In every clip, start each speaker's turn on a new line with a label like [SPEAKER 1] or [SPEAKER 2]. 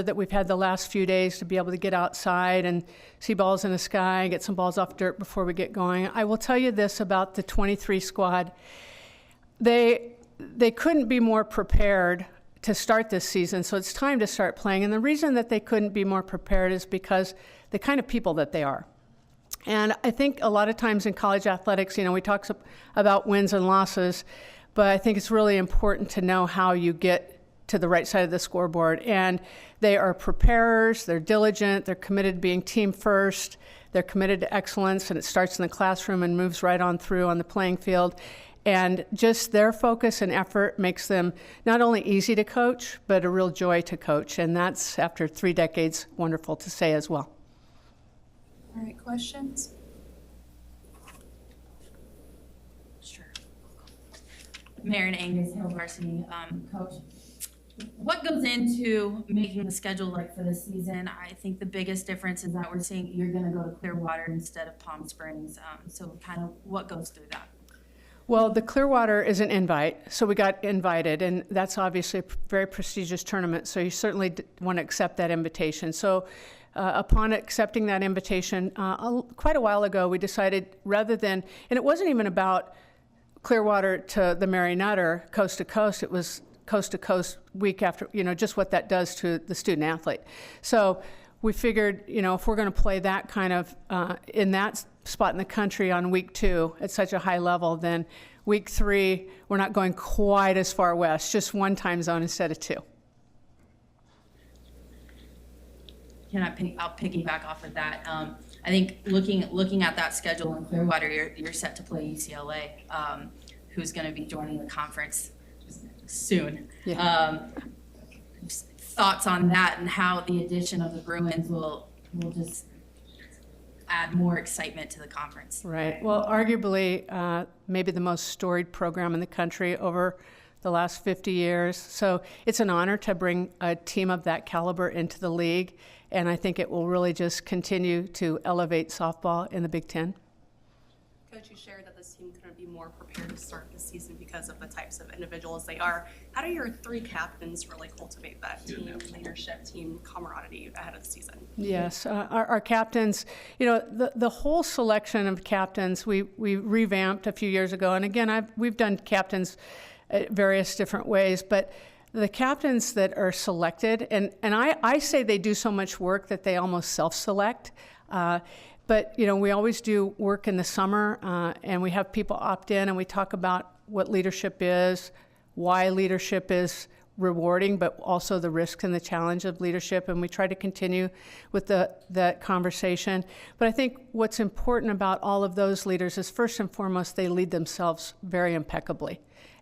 [SPEAKER 1] that we've had the last few days to be able to get outside and see balls in the sky and get some balls off dirt before we get going. I will tell you this about the 23 squad. They couldn't be more prepared to start this season, so it's time to start playing. And the reason that they couldn't be more prepared is because the kind of people that they are. And I think a lot of times in college athletics, we talk about wins and losses, but I think it's really important to know how you get to the right side of the scoreboard. And they are preparers, they're diligent, they're committed to being team first, they're committed to excellence, and it starts in the classroom and moves right on through on the playing field. And just their focus and effort makes them not only easy to coach, but a real joy to coach. And that's, after 3 decades, wonderful to say as well.
[SPEAKER 2] All right, questions?
[SPEAKER 3] Sure. Marin Angus, Hill Varsity coach. What goes into making the schedule like for this season? I think the biggest difference is that we're saying you're going to go to Clearwater instead of Palm Springs. So kind of what goes through that?
[SPEAKER 1] Well, the Clearwater is an invite, so we got invited, and that's obviously a very prestigious tournament, so you certainly want to accept that invitation. So upon accepting that invitation, quite a while ago, we decided rather than, and it wasn't even about Clearwater to the Mary Nutter, coast to coast, it was coast to coast week after, just what that does to the student athlete. So we figured, if we're going to play that kind of in that spot in the country on week 2 at such a high level, then week 3, we're not going quite as far west, just 1 time zone instead of 2.
[SPEAKER 3] I'll piggyback off of that. I think looking at that schedule in Clearwater, you're set to play UCLA, who's going to be joining the conference soon. Yeah. Thoughts on that and how the addition of the Bruins will just add more excitement to the conference.
[SPEAKER 1] Right. Well, arguably maybe the most storied program in the country over the last 50 years. So it's an honor to bring a team of that caliber into the league, and I think it will really just continue to elevate softball in the Big Ten.
[SPEAKER 2] Coach, you shared that this team couldn't be more prepared to start this season because of the types of individuals they are. How do your 3 captains really cultivate that team leadership, team camaraderie ahead of the season?
[SPEAKER 1] Yes, our captains, the whole selection of captains we revamped a few years ago, and again, we've done captains various different ways, but the captains that are selected, and I say they do so much work that they almost self-select. But, we always do work in the summer, and we have people opt in, and we talk about what leadership is, why leadership is rewarding, but also the risks and the challenge of leadership, and we try to continue with that conversation. But I think what's important about all of those leaders is, first and foremost, they lead themselves very impeccably.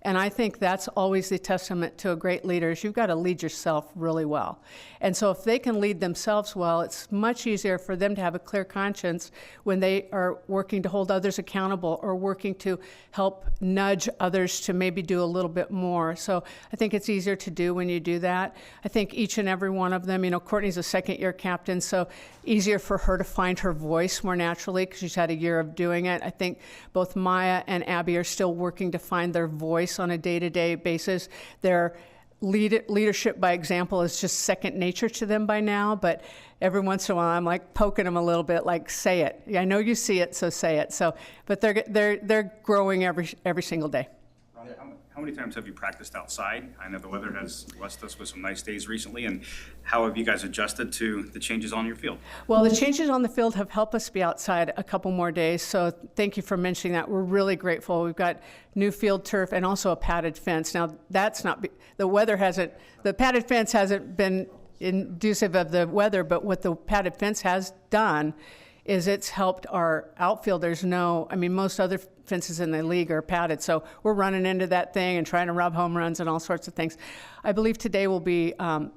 [SPEAKER 1] And I think that's always the testament to a great leader, is you've got to lead yourself really well. And so if they can lead themselves well, it's much easier for them to have a clear conscience when they are working to hold others accountable or working to help nudge others to maybe do a little bit more. So I think it's easier to do when you do that. I think each and every one of them, Courtney's a second-year captain, so easier for her to find her voice more naturally because she's had a year of doing it. I think both Maya and Abby are still working to find their voice on a day-to-day basis. Their leadership by example is just second nature to them by now, but every once in a while I'm like poking them a little bit, like, say it. I know you see it, so say it. So, but they're growing every single day.
[SPEAKER 4] How many times have you practiced outside? I know the weather has blessed us with some nice days recently, and how have you guys adjusted to the changes on your field?
[SPEAKER 1] Well, the changes on the field have helped us be outside a couple more days, so thank you for mentioning that. We're really grateful. We've got new field turf and also a padded fence. Now, that's not, the padded fence hasn't been inducive of the weather, but what the padded fence has done is it's helped our outfielders know, most other fences in the league are padded, so we're running into that thing and trying to rub home runs and all sorts of things. I believe today will be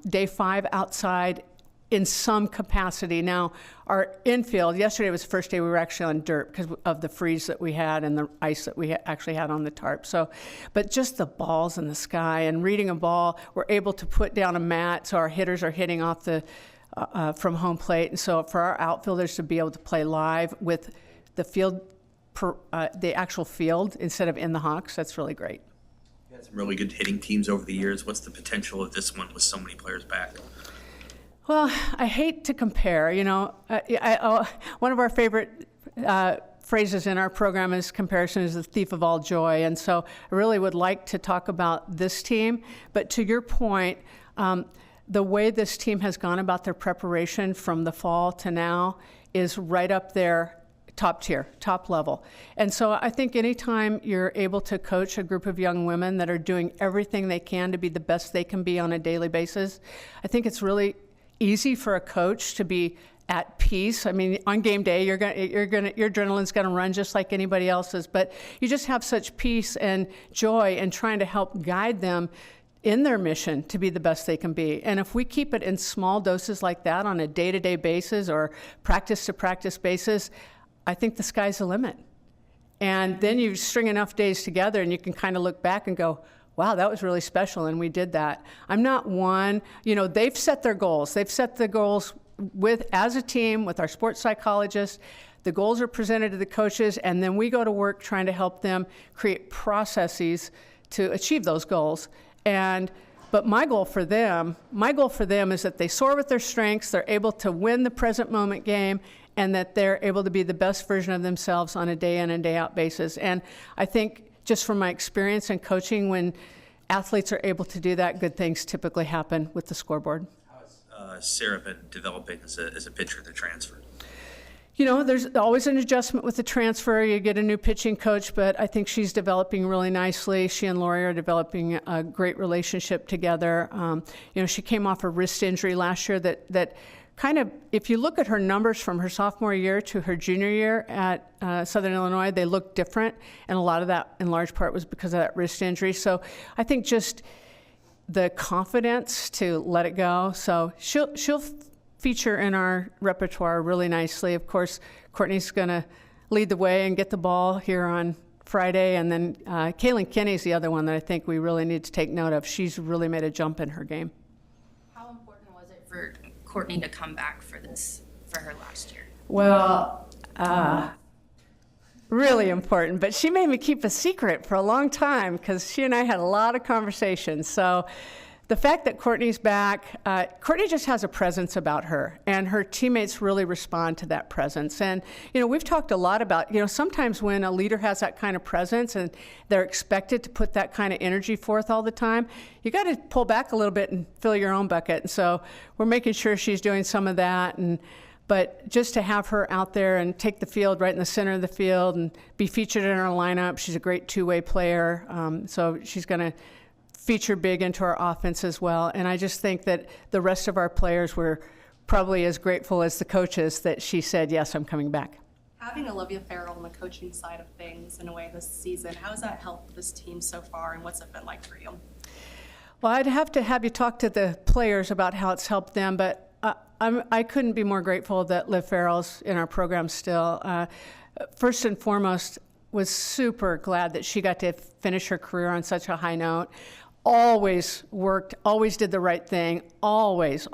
[SPEAKER 1] day 5 outside in some capacity. Now, our infield, yesterday was the first day we were actually on dirt because of the freeze that we had and the ice that we actually had on the tarp. So, but just the balls in the sky and reading a ball, we're able to put down a mat so our hitters are hitting off the from home plate. And so for our outfielders to be able to play live with the field, the actual field instead of in the Hawks, that's really great.
[SPEAKER 5] You had some really good hitting teams over the years. What's the potential of this one with so many players back?
[SPEAKER 1] Well, I hate to compare. One of our favorite phrases in our program is comparison is the thief of all joy. And so I really would like to talk about this team. But to your point, the way this team has gone about their preparation from the fall to now is right up there, top tier, top level. And so I think anytime you're able to coach a group of young women that are doing everything they can to be the best they can be on a daily basis, I think it's really easy for a coach to be at peace. I mean, on game day, your adrenaline's gonna run just like anybody else's, but you just have such peace and joy in trying to help guide them in their mission to be the best they can be. And if we keep it in small doses like that on a day-to-day basis or practice-to-practice basis, I think the sky's the limit. And then you string enough days together and you can kind of look back and go, wow, that was really special, and we did that. I'm not one, they've set their goals. They've set the goals as a team with our sports psychologists. The goals are presented to the coaches, and then we go to work trying to help them create processes to achieve those goals. But my goal for them is that they soar with their strengths, they're able to win the present moment game, and that they're able to be the best version of themselves on a day in and day out basis. And I think just from my experience in coaching, when athletes are able to do that, good things typically happen with the scoreboard.
[SPEAKER 5] How has Sarah been developing as a pitcher that transferred?
[SPEAKER 1] There's always an adjustment with the transfer. You get a new pitching coach, but I think she's developing really nicely. She and Lori are developing a great relationship together. She came off a wrist injury last year that kind of, if you look at her numbers from her sophomore year to her junior year at Southern Illinois, they look different, and a lot of that in large part was because of that wrist injury. So I think just the confidence to let it go. So she'll feature in our repertoire really nicely. Of course, Courtney's going to lead the way and get the ball here on Friday, and then Kaylin Kinney's the other one that I think we really need to take note of. She's really made a jump in her game.
[SPEAKER 3] How important was it for Courtney to come back for her last year?
[SPEAKER 1] Well, really important, but she made me keep a secret for a long time because she and I had a lot of conversations. So the fact that Courtney's back, Courtney just has a presence about her, and her teammates really respond to that presence. And, we've talked a lot about, sometimes when a leader has that kind of presence and they're expected to put that kind of energy forth all the time, you got to pull back a little bit and fill your own bucket. And so we're making sure she's doing some of that. But just to have her out there and take the field right in the center of the field and be featured in our lineup, she's a great two-way player. So she's going to feature big into our offense as well. And I just think that the rest of our players were probably as grateful as the coaches that she said, yes, I'm coming back.
[SPEAKER 2] Having Olivia Farrell on the coaching side of things in a way this season, how has that helped this team so far, and what's it been like for you?
[SPEAKER 1] Well, I'd have to have you talk to the players about how it's helped them, but I couldn't be more grateful that Liv Farrell's in our program still. First and foremost, was super glad that she got to finish her career on such a high note. Always worked, always did the right thing, always.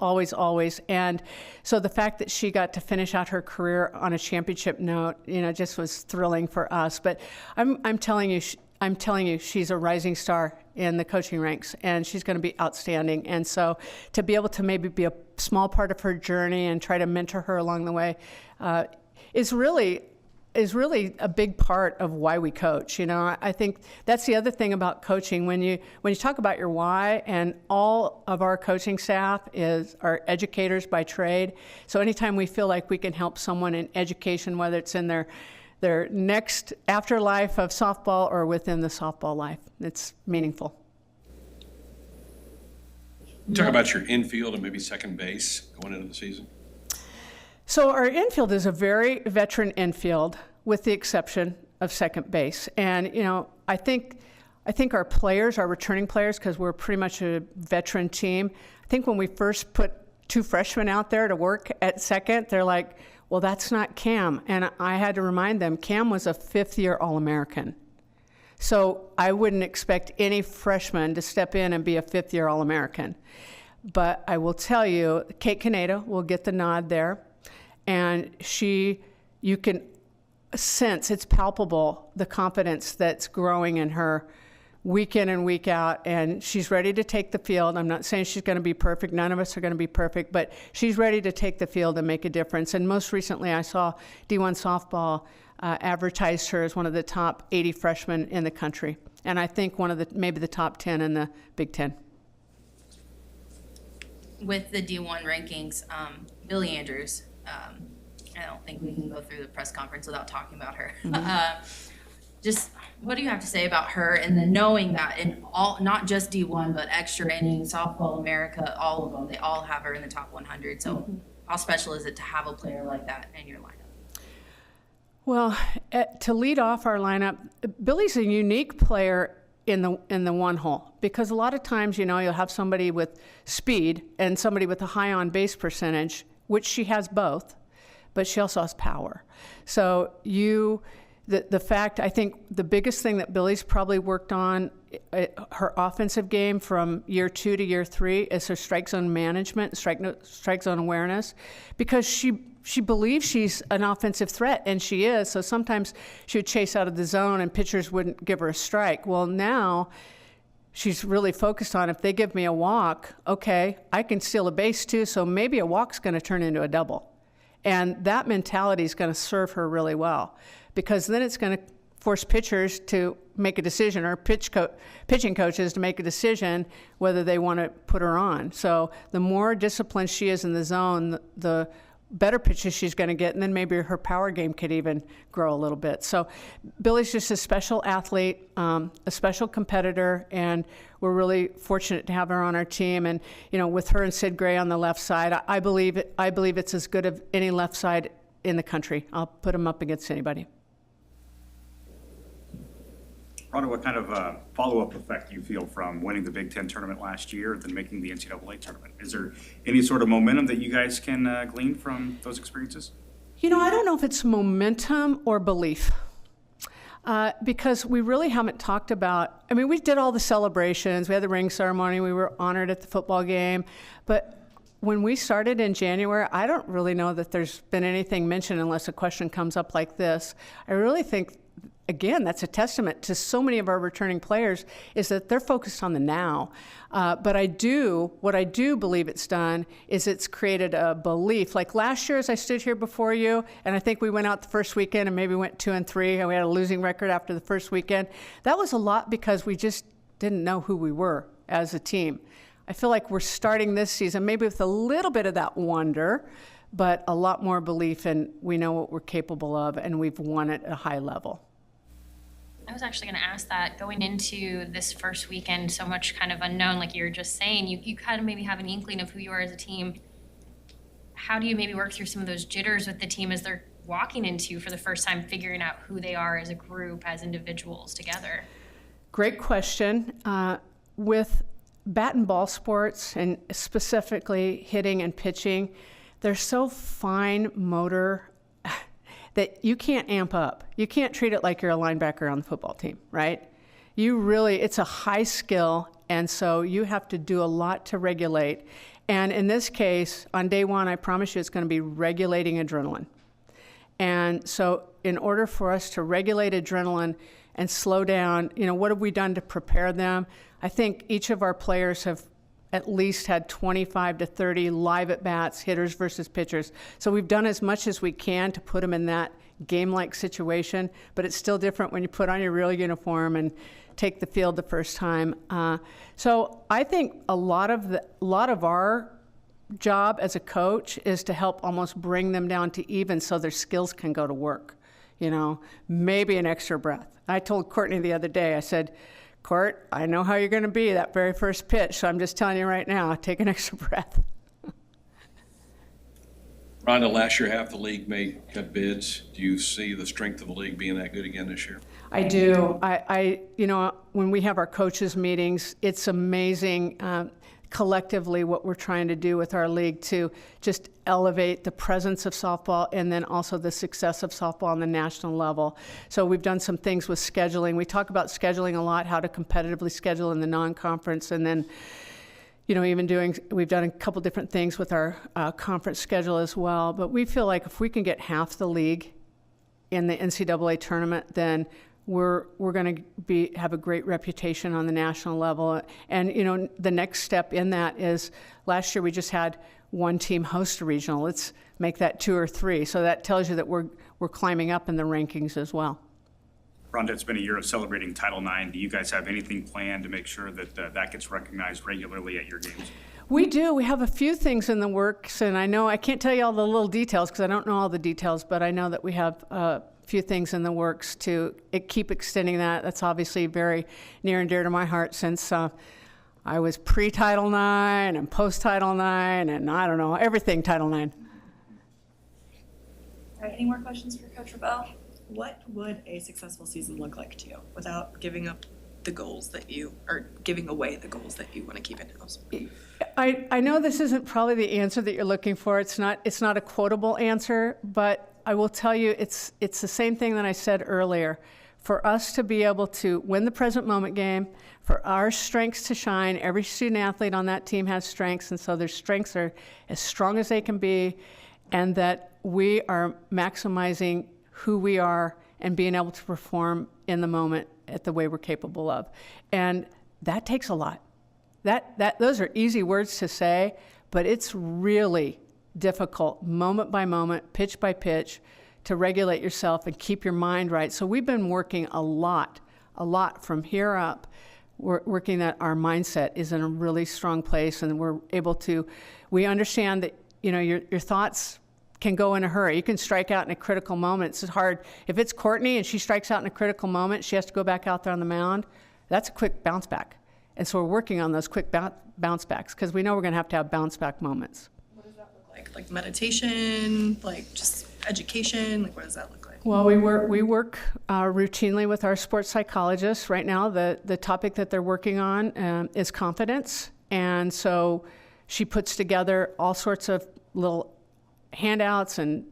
[SPEAKER 1] And so the fact that she got to finish out her career on a championship note, just was thrilling for us. But I'm telling you, she's a rising star in the coaching ranks, and she's going to be outstanding. And so to be able to maybe be a small part of her journey and try to mentor her along the way is really a big part of why we coach. I think that's the other thing about coaching. When you talk about your why, and all of our coaching staff are educators by trade. So anytime we feel like we can help someone in education, whether it's in their next afterlife of softball or within the softball life, it's meaningful.
[SPEAKER 6] Talk about your infield and maybe second base going into the season.
[SPEAKER 1] So our infield is a very veteran infield, with the exception of second base. And, I think our players, our returning players, because we're pretty much a veteran team, I think when we first put two freshmen out there to work at second, they're like, well, that's not Cam. And I had to remind them, Cam was a fifth-year All-American. So I wouldn't expect any freshman to step in and be a fifth-year All-American. But I will tell you, Kate Kaneda will get the nod there. And you can sense, it's palpable, the confidence that's growing in her week in and week out, and she's ready to take the field. I'm not saying she's going to be perfect. None of us are going to be perfect, but she's ready to take the field and make a difference. And most recently, I saw D1 softball advertised her as one of the top 80 freshmen in the country, and I think maybe the top 10 in the Big Ten.
[SPEAKER 3] With the D1 rankings, Billie Andrews, I don't think we can go through the press conference without talking about her. Just what do you have to say about her, and then knowing that in all, not just D1, but extra innings, softball America, all of them, they all have her in the top 100. So how special is it to have a player like that in your lineup?
[SPEAKER 1] Well, to lead off our lineup, Billie's a unique player in the one hole, because a lot of times, you'll have somebody with speed and somebody with a high on base percentage, which she has both, but she also has power. So the fact, I think the biggest thing that Billie's probably worked on, her offensive game from year 2 to year 3, is her strike zone management, strike zone awareness, because she believes she's an offensive threat, and she is. So sometimes she would chase out of the zone and pitchers wouldn't give her a strike. Well, now she's really focused on, if they give me a walk, okay, I can steal a base too, so maybe a walk's going to turn into a double. And that mentality is going to serve her really well, because then it's going to force pitchers to make a decision, or pitching coaches to make a decision whether they want to put her on. So the more disciplined she is in the zone, the better pitches she's going to get, and then maybe her power game could even grow a little bit. So Billie's just a special athlete, a special competitor, and we're really fortunate to have her on our team. And with her and Sid Gray on the left side, I believe it's as good as any left side in the country. I'll put them up against anybody.
[SPEAKER 4] Rhonda, what kind of follow-up effect do you feel from winning the Big Ten tournament last year and then making the NCAA tournament? Is there any sort of momentum that you guys can glean from those experiences?
[SPEAKER 1] I don't know if it's momentum or belief, because we really haven't talked about, we did all the celebrations. We had the ring ceremony. We were honored at the football game. But when we started in January, I don't really know that there's been anything mentioned unless a question comes up like this. I really think, again, that's a testament to so many of our returning players, is that they're focused on the now. But what I do believe it's done is it's created a belief. Like last year, as I stood here before you, and I think we went out the first weekend and maybe went 2-3, and we had a losing record after the first weekend. That was a lot because we just didn't know who we were as a team. I feel like we're starting this season maybe with a little bit of that wonder, but a lot more belief, and we know what we're capable of, and we've won it at a high level.
[SPEAKER 7] I was actually going to ask that, going into this first weekend, so much kind of unknown, like you were just saying, you kind of maybe have an inkling of who you are as a team. How do you maybe work through some of those jitters with the team as they're walking into, for the first time, figuring out who they are as a group, as individuals together? Great question.
[SPEAKER 1] With bat and ball sports, and specifically hitting and pitching, they're so fine motor that you can't amp up. You can't treat it like you're a linebacker on the football team, right? It's a high skill, and so you have to do a lot to regulate. And in this case, on day one, I promise you it's going to be regulating adrenaline. And so in order for us to regulate adrenaline and slow down, what have we done to prepare them? I think each of our players have at least had 25 to 30 live at-bats, hitters versus pitchers. So we've done as much as we can to put them in that game-like situation, but it's still different when you put on your real uniform and take the field the first time. So I think a lot of our job as a coach is to help almost bring them down to even so their skills can go to work. Maybe an extra breath. I told Courtney the other day, I said, Court, I know how you're going to be that very first pitch, so I'm just telling you right now, take an extra breath.
[SPEAKER 6] Rhonda, last year half the league made cut bids. Do you see the strength of the league being that good again this year?
[SPEAKER 1] I do. When we have our coaches meetings, it's amazing collectively what we're trying to do with our league to just elevate the presence of softball and then also the success of softball on the national level. So we've done some things with scheduling. We talk about scheduling a lot, how to competitively schedule in the non-conference, and then we've done a couple different things with our conference schedule as well. But we feel like if we can get half the league in the NCAA tournament, then we're going to have a great reputation on the national level. And, you know, the next step in that is last year we just had one team host a regional. Let's make that 2 or 3. So that tells you that we're climbing up in the rankings as well.
[SPEAKER 4] Rhonda, it's been a year of celebrating Title IX. Do you guys have anything planned to make sure that that gets recognized regularly at your games?
[SPEAKER 1] We do. We have a few things in the works, and I can't tell you all the little details because I don't know all the details, but I know that we have a few things in the works to keep extending that. That's obviously very near and dear to my heart since I was pre-Title IX and post-Title IX and I don't know, everything Title IX.
[SPEAKER 2] All right, any more questions for Coach Revelle? What would a successful season look like to you without giving up the goals that you, or giving away the goals that you want to keep in-house?
[SPEAKER 1] I know this isn't probably the answer that you're looking for. It's not a quotable answer, but I will tell you it's the same thing that I said earlier. For us to be able to win the present moment game, for our strengths to shine, every student athlete on that team has strengths, and so their strengths are as strong as they can be, and that we are maximizing who we are and being able to perform in the moment at the way we're capable of. And that takes a lot. Those are easy words to say, but it's really difficult, moment by moment, pitch by pitch, to regulate yourself and keep your mind right. So we've been working a lot from here up, working that our mindset is in a really strong place, and we're able to, we understand that, you know, your thoughts can go in a hurry. You can strike out in a critical moment. It's hard. If it's Courtney and she strikes out in a critical moment, she has to go back out there on the mound, that's a quick bounce back. And so we're working on those quick bounce backs because we know we're going to have bounce back moments.
[SPEAKER 2] What does that look like? Like meditation, like just education? Like what does that look like?
[SPEAKER 1] Well, we work routinely with our sports psychologists. Right now, the topic that they're working on is confidence. And so she puts together all sorts of little handouts and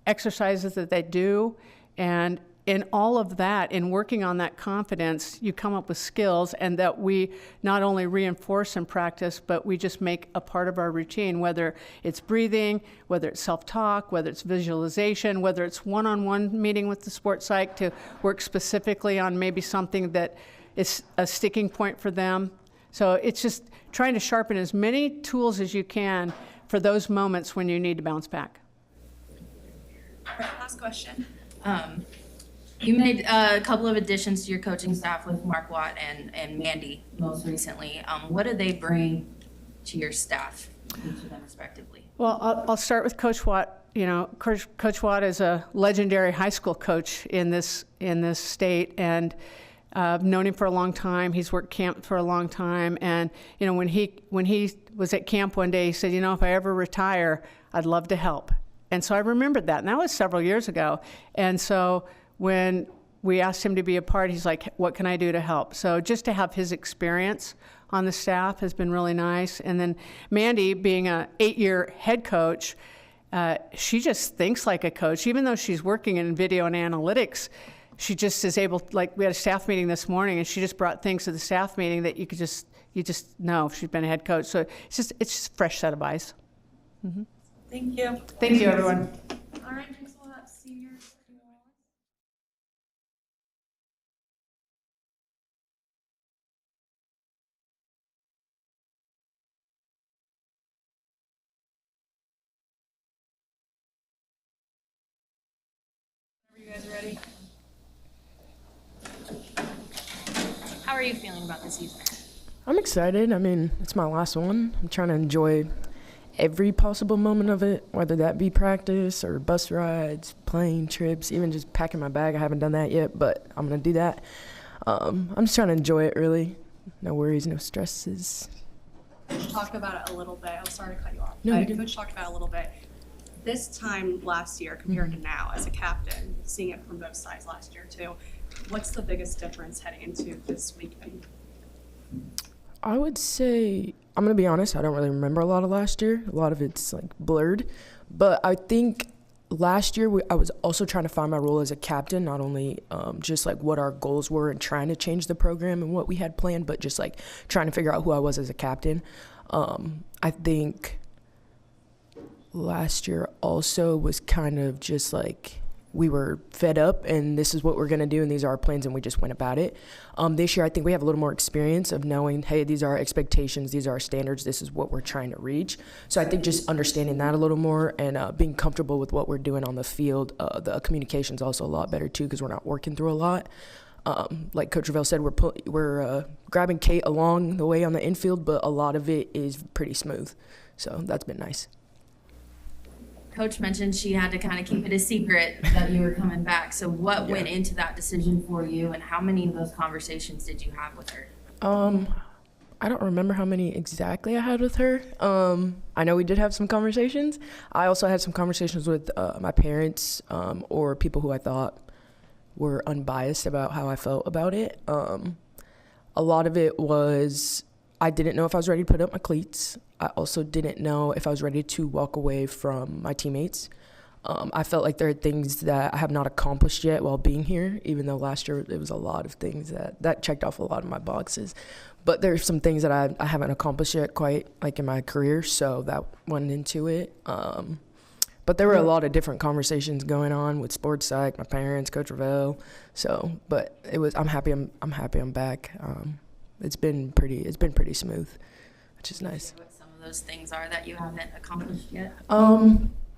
[SPEAKER 1] exercises that they do. And in all of that, in working on that confidence, you come up with skills, and that we not only reinforce and practice, but we just make a part of our routine, whether it's breathing, whether it's self-talk, whether it's visualization, whether it's one-on-one meeting with the sports psych to work specifically on maybe something that is a sticking point for them. So it's just trying to sharpen as many tools as you can for those moments when you need to bounce back.
[SPEAKER 2] All right, last question.
[SPEAKER 3] You made a couple of additions to your coaching staff with Mark Watt and Mandy most recently. What do they bring to your staff, each of them respectively?
[SPEAKER 1] Well, I'll start with Coach Watt. You know, Coach Watt is a legendary high school coach in this state, and I've known him for a long time. He's worked camp for a long time, and you know, when he was at camp one day, he said, you know, if I ever retire, I'd love to help. And so I remembered that, and that was several years ago. And so when we asked him to be a part, he's like, what can I do to help? So just to have his experience on the staff has been really nice. And then Mandy, being an 8-year head coach, she just thinks like a coach. Even though she's working in video and analytics, she just is able, like we had a staff meeting this morning, and she just brought things to the staff meeting that you just know she's been a head coach. So it's just a fresh set of eyes. Mm-hmm.
[SPEAKER 2] Thank you.
[SPEAKER 1] Thank you, everyone.
[SPEAKER 2] All right, thanks a lot, seniors. Are you guys ready?
[SPEAKER 7] How are you feeling about the season?
[SPEAKER 8] I'm excited. I mean, it's my last one. I'm trying to enjoy every possible moment of it, whether that be practice or bus rides, plane trips, even just packing my bag. I haven't done that yet, but I'm going to do that. I'm just trying to enjoy it, really. No worries, no stresses.
[SPEAKER 2] Talked about it a little bit. I'm sorry to cut you off.
[SPEAKER 8] No, you're good.
[SPEAKER 2] Coach talked about it a little bit. This time last year compared to now as a captain, seeing it from both sides last year too, what's the biggest difference heading into this weekend?
[SPEAKER 8] I would say, I'm going to be honest, I don't really remember a lot of last year. A lot of it's like blurred. But I think last year I was also trying to find my role as a captain, not only just like what our goals were and trying to change the program and what we had planned, but just like trying to figure out who I was as a captain. I think last year also was kind of just like we were fed up and this is what we're going to do and these are our plans and we just went about it. This year I think we have a little more experience of knowing, hey, these are our expectations, these are our standards, this is what we're trying to reach. So I think just understanding that a little more and being comfortable with what we're doing on the field. The communication's also a lot better too because we're not working through a lot. Like Coach Revelle said, we're grabbing Kate along the way on the infield, but a lot of it is pretty smooth. So that's been nice.
[SPEAKER 3] Coach mentioned she had to kind of keep it a secret that you were coming back. So what went into that decision for you, and how many of those conversations did you have with her?
[SPEAKER 8] I don't remember how many exactly I had with her. I know we did have some conversations. I also had some conversations with my parents or people who I thought were unbiased about how I felt about it. A lot of it was I didn't know if I was ready to put up my cleats. I also didn't know if I was ready to walk away from my teammates. I felt like there are things that I have not accomplished yet while being here, even though last year it was a lot of things that checked off a lot of my boxes. But there's some things that I haven't accomplished yet quite like in my career, so that went into it. But there were a lot of different conversations going on with sports psych, my parents, Coach Revelle. So, but it was I'm happy I'm back. It's been pretty smooth, which is nice.
[SPEAKER 3] What some of those things are that you haven't accomplished yet?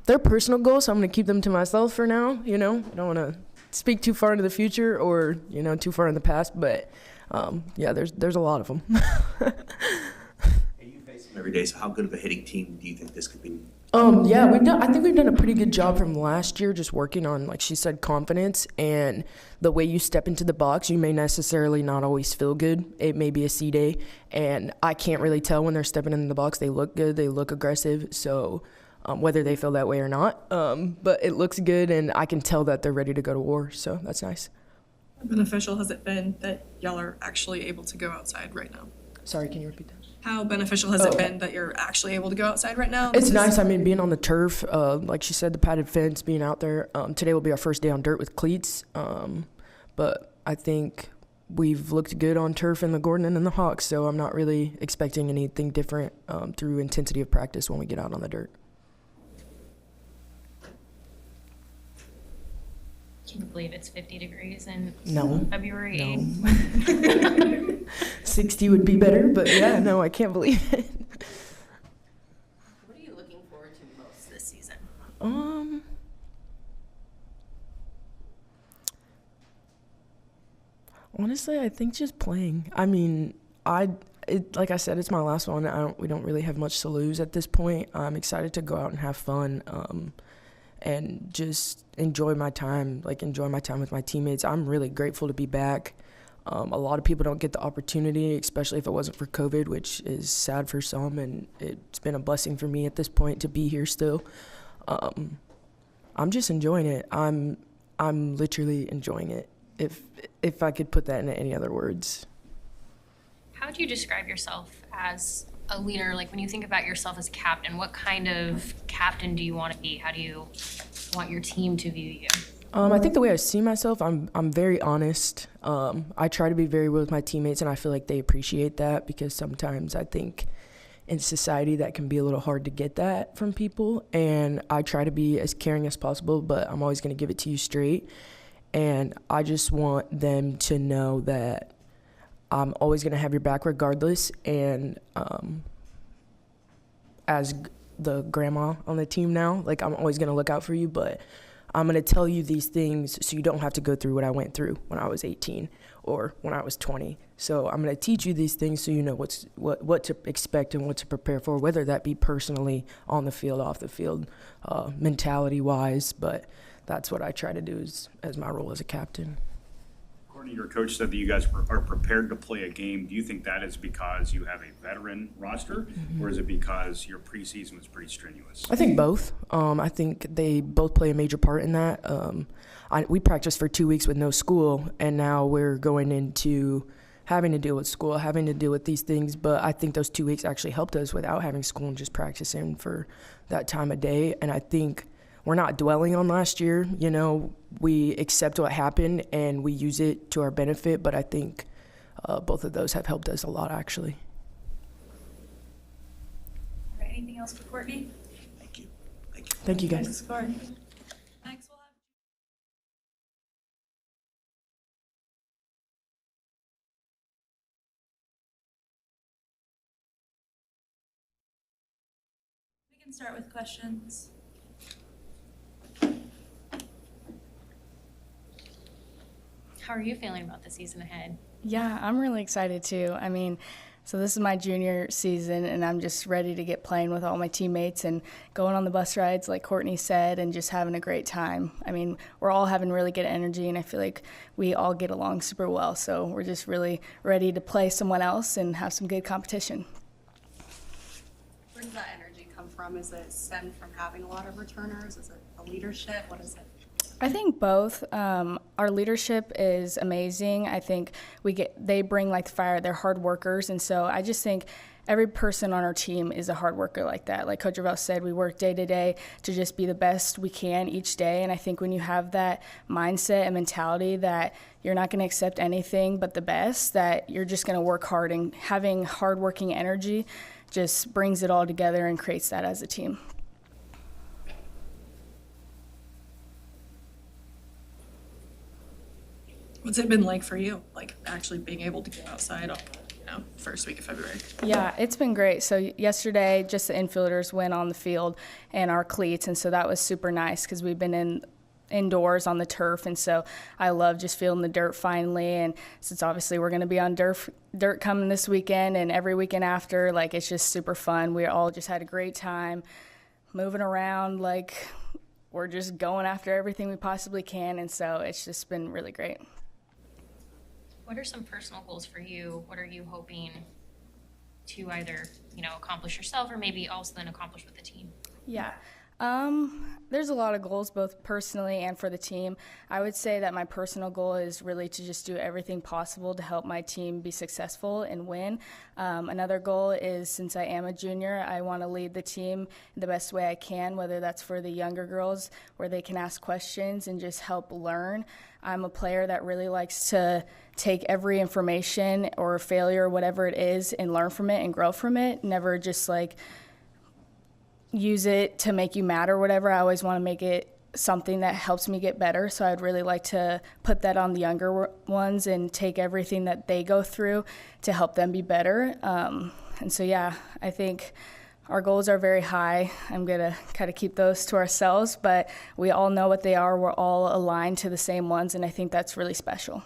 [SPEAKER 8] They're personal goals, so I'm going to keep them to myself for now. I don't want to speak too far into the future or, too far in the past. But, there's a lot of them.
[SPEAKER 5] And you face them every day, so how good of a hitting team do you think this could be?
[SPEAKER 8] I think we've done a pretty good job from last year just working on, like she said, confidence and the way you step into the box. You may necessarily not always feel good. It may be a C day, and I can't really tell when they're stepping in the box. They look good. They look aggressive. So whether they feel that way or not, but it looks good, and I can tell that they're ready to go to war. So that's nice.
[SPEAKER 9] How beneficial has it been that y'all are actually able to go outside right now?
[SPEAKER 8] Sorry, can you repeat that?
[SPEAKER 9] How beneficial has it been that you're actually able to go outside right now?
[SPEAKER 8] It's nice. Being on the turf, like she said, the padded fence, being out there. Today will be our first day on dirt with cleats, but I think we've looked good on turf in the Gordon and in the Hawks, so I'm not really expecting anything different through intensity of practice when we get out on the dirt.
[SPEAKER 7] Can you believe it's 50 degrees in
[SPEAKER 8] No.
[SPEAKER 7] February
[SPEAKER 8] No.
[SPEAKER 7] 8th?
[SPEAKER 8] 60 would be better, but yeah, no, I can't believe it.
[SPEAKER 3] What are you looking forward to most this season?
[SPEAKER 8] Honestly, I think just playing. Like I said, it's my last one. We don't really have much to lose at this point. I'm excited to go out and have fun, and just enjoy my time with my teammates. I'm really grateful to be back. A lot of people don't get the opportunity, especially if it wasn't for COVID, which is sad for some, and it's been a blessing for me at this point to be here still. I'm just enjoying it. I'm literally enjoying it, if I could put that into any other words.
[SPEAKER 7] How do you describe yourself as a leader? Like when you think about yourself as captain, what kind of captain do you want to be? How do you want your team to view you?
[SPEAKER 8] I think the way I see myself, I'm very honest. I try to be very real with my teammates, and I feel like they appreciate that because sometimes I think in society that can be a little hard to get that from people. And I try to be as caring as possible, but I'm always going to give it to you straight. And I just want them to know that I'm always going to have your back regardless. And as the grandma on the team now, like I'm always going to look out for you, but I'm going to tell you these things so you don't have to go through what I went through when I was 18 or when I was 20. So I'm going to teach you these things so you know what to expect and what to prepare for, whether that be personally, on the field, off the field, mentality-wise. But that's what I try to do as my role as a captain.
[SPEAKER 4] Courtney, your coach said that you guys are prepared to play a game. Do you think that is because you have a veteran roster, or is it because your preseason was pretty strenuous?
[SPEAKER 8] I think both. I think they both play a major part in that. We practiced for 2 weeks with no school, and now we're going into having to deal with school, having to deal with these things. But I think those 2 weeks actually helped us without having school and just practicing for that time of day. And I think we're not dwelling on last year. We accept what happened and we use it to our benefit. But I think both of those have helped us a lot, actually.
[SPEAKER 9] All right, anything else for Courtney?
[SPEAKER 5] Thank you.
[SPEAKER 8] Thank you, guys.
[SPEAKER 9] Thanks, Courtney.
[SPEAKER 10] Start with questions.
[SPEAKER 7] How are you feeling about the season ahead?
[SPEAKER 11] Yeah, I'm really excited too. I mean, so this is my junior season, and I'm just ready to get playing with all my teammates and going on the bus rides, like Courtney said, and just having a great time. I mean, we're all having really good energy, and I feel like we all get along super well. So we're just really ready to play someone else and have some good competition.
[SPEAKER 2] Where does that energy come from? Is it stemmed from having a lot of returners? Is it a leadership? What is it?
[SPEAKER 11] I think both. Our leadership is amazing. I think they bring like the fire. They're hard workers, and so I just think every person on our team is a hard worker like that. Like Coach Revelle said, we work day to day to just be the best we can each day. And I think when you have that mindset and mentality that you're not going to accept anything but the best, that you're just going to work hard, and having hard-working energy just brings it all together and creates that as a team.
[SPEAKER 9] What's it been like for you, like actually being able to go outside on, first week of February?
[SPEAKER 11] Yeah, it's been great. So yesterday, just the infielders went on the field and our cleats, and so that was super nice because we've been indoors on the turf, and so I love just feeling the dirt finally. And since obviously we're going to be on dirt coming this weekend and every weekend after, like it's just super fun. We all just had a great time moving around, like we're just going after everything we possibly can, and so it's just been really great.
[SPEAKER 7] What are some personal goals for you? What are you hoping to either, accomplish yourself or maybe also then accomplish with the team?
[SPEAKER 11] Yeah. There's a lot of goals, both personally and for the team. I would say that my personal goal is really to just do everything possible to help my team be successful and win. Another goal is, since I am a junior, I want to lead the team the best way I can, whether that's for the younger girls where they can ask questions and just help learn. I'm a player that really likes to take every information or failure, whatever it is, and learn from it and grow from it. Never just use it to make you mad or whatever. I always want to make it something that helps me get better. So I'd really like to put that on the younger ones and take everything that they go through to help them be better. And so, yeah, I think our goals are very high. I'm going to kind of keep those to ourselves, but we all know what they are. We're all aligned to the same ones, and I think that's really special.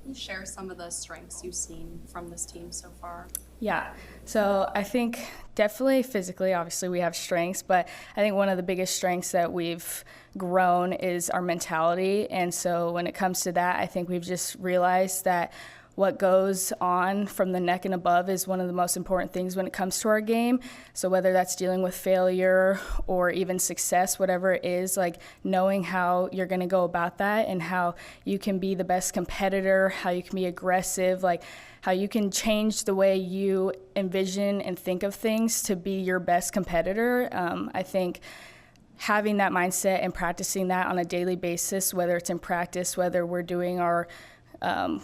[SPEAKER 2] Can you share some of the strengths you've seen from this team so far?
[SPEAKER 11] Yeah, so I think definitely physically, obviously we have strengths, but I think one of the biggest strengths that we've grown is our mentality. And so when it comes to that, I think we've just realized that what goes on from the neck and above is one of the most important things when it comes to our game. So whether that's dealing with failure or even success, whatever it is, like knowing how you're going to go about that and how you can be the best competitor, how you can be aggressive, like how you can change the way you envision and think of things to be your best competitor. I think having that mindset and practicing that on a daily basis, whether it's in practice, whether we're doing our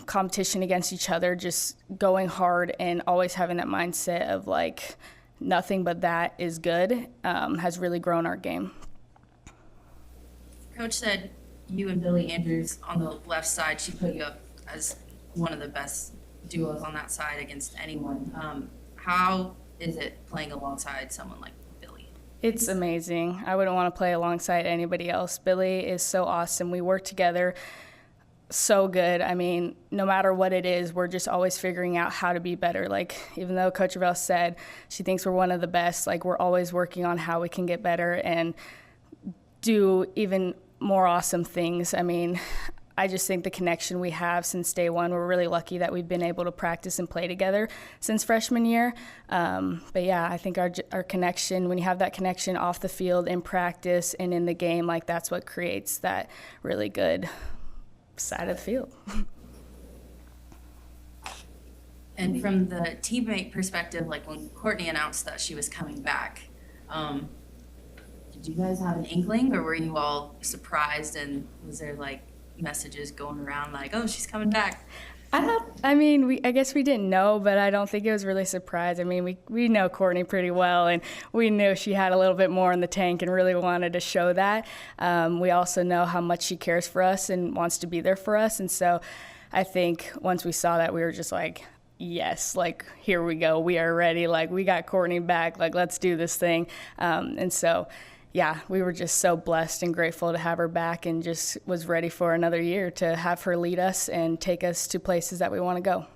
[SPEAKER 11] competition against each other, just going hard and always having that mindset of like nothing but that is good, has really grown our game.
[SPEAKER 3] Coach said you and Billy Andrews on the left side, she put you up as one of the best duos on that side against anyone. How is it playing alongside someone like Billy?
[SPEAKER 11] It's amazing. I wouldn't want to play alongside anybody else. Billy is so awesome. We work together so good. I mean, no matter what it is, we're just always figuring out how to be better. Like, even though Coach Revelle said she thinks we're one of the best, like, we're always working on how we can get better and do even more awesome things. I mean, I just think the connection we have since day one, we're really lucky that we've been able to practice and play together since freshman year. But yeah, I think our connection, when you have that connection off the field in practice and in the game, like that's what creates that really good side of the field.
[SPEAKER 3] And from the teammate perspective, like when Courtney announced that she was coming back, did you guys have an inkling, or were you all surprised, and was there like messages going around like, oh, she's coming back?
[SPEAKER 11] I guess we didn't know, but I don't think it was really a surprise. I mean, we know Courtney pretty well, and we knew she had a little bit more in the tank and really wanted to show that. We also know how much she cares for us and wants to be there for us. And so I think once we saw that, we were just like, yes, like, here we go. We are ready. Like, we got Courtney back. Like, let's do this thing. And so, yeah, we were just so blessed and grateful to have her back, and just was ready for another year to have her lead us and take us to places that we want to go.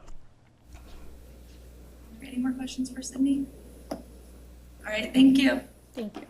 [SPEAKER 2] Any more questions for Sydney? All right, thank you.
[SPEAKER 11] Thank you.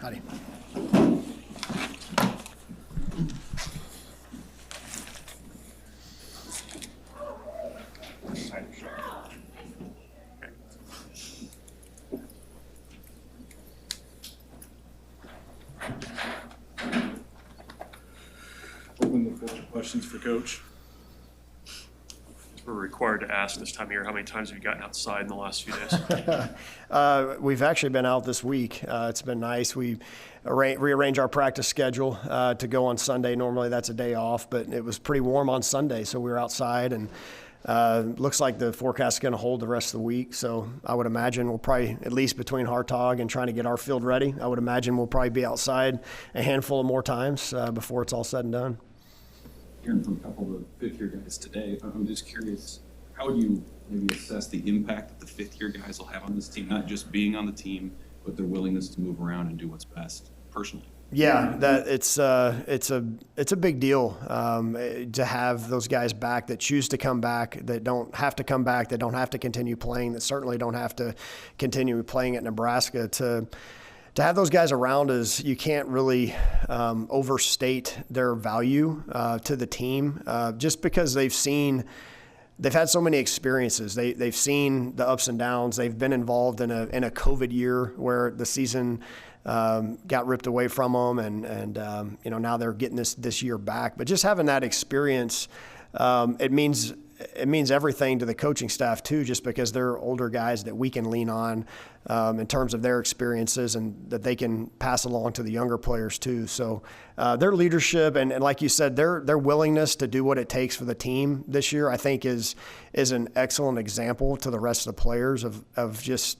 [SPEAKER 10] Howdy.
[SPEAKER 12] Open the floor to questions for Coach. We're required to ask this time of year, how many times have you gotten outside in the last few days?
[SPEAKER 10] We've actually been out this week. It's been nice. We rearrange our practice schedule to go on Sunday. Normally that's a day off, but it was pretty warm on Sunday, so we were outside, and looks like the forecast is going to hold the rest of the week. So I would imagine we'll probably, at least between Hartog and trying to get our field ready, I would imagine we'll probably be outside a handful of more times before it's all said and done.
[SPEAKER 13] Hearing from a couple of fifth-year guys today, I'm just curious, how would you maybe assess the impact that the fifth-year guys will have on this team, not just being on the team, but their willingness to move around and do what's best personally?
[SPEAKER 10] Yeah, that it's a big deal to have those guys back that choose to come back, that don't have to come back, that don't have to continue playing, that certainly don't have to continue playing at Nebraska. To have those guys around us, you can't really overstate their value to the team, just because they've had so many experiences. They've seen the ups and downs. They've been involved in a COVID year where the season got ripped away from them, and now they're getting this year back. But just having that experience, it means everything to the coaching staff too, just because they're older guys that we can lean on in terms of their experiences, and that they can pass along to the younger players too. So their leadership and like you said, their willingness to do what it takes for the team this year, I think is an excellent example to the rest of the players of just,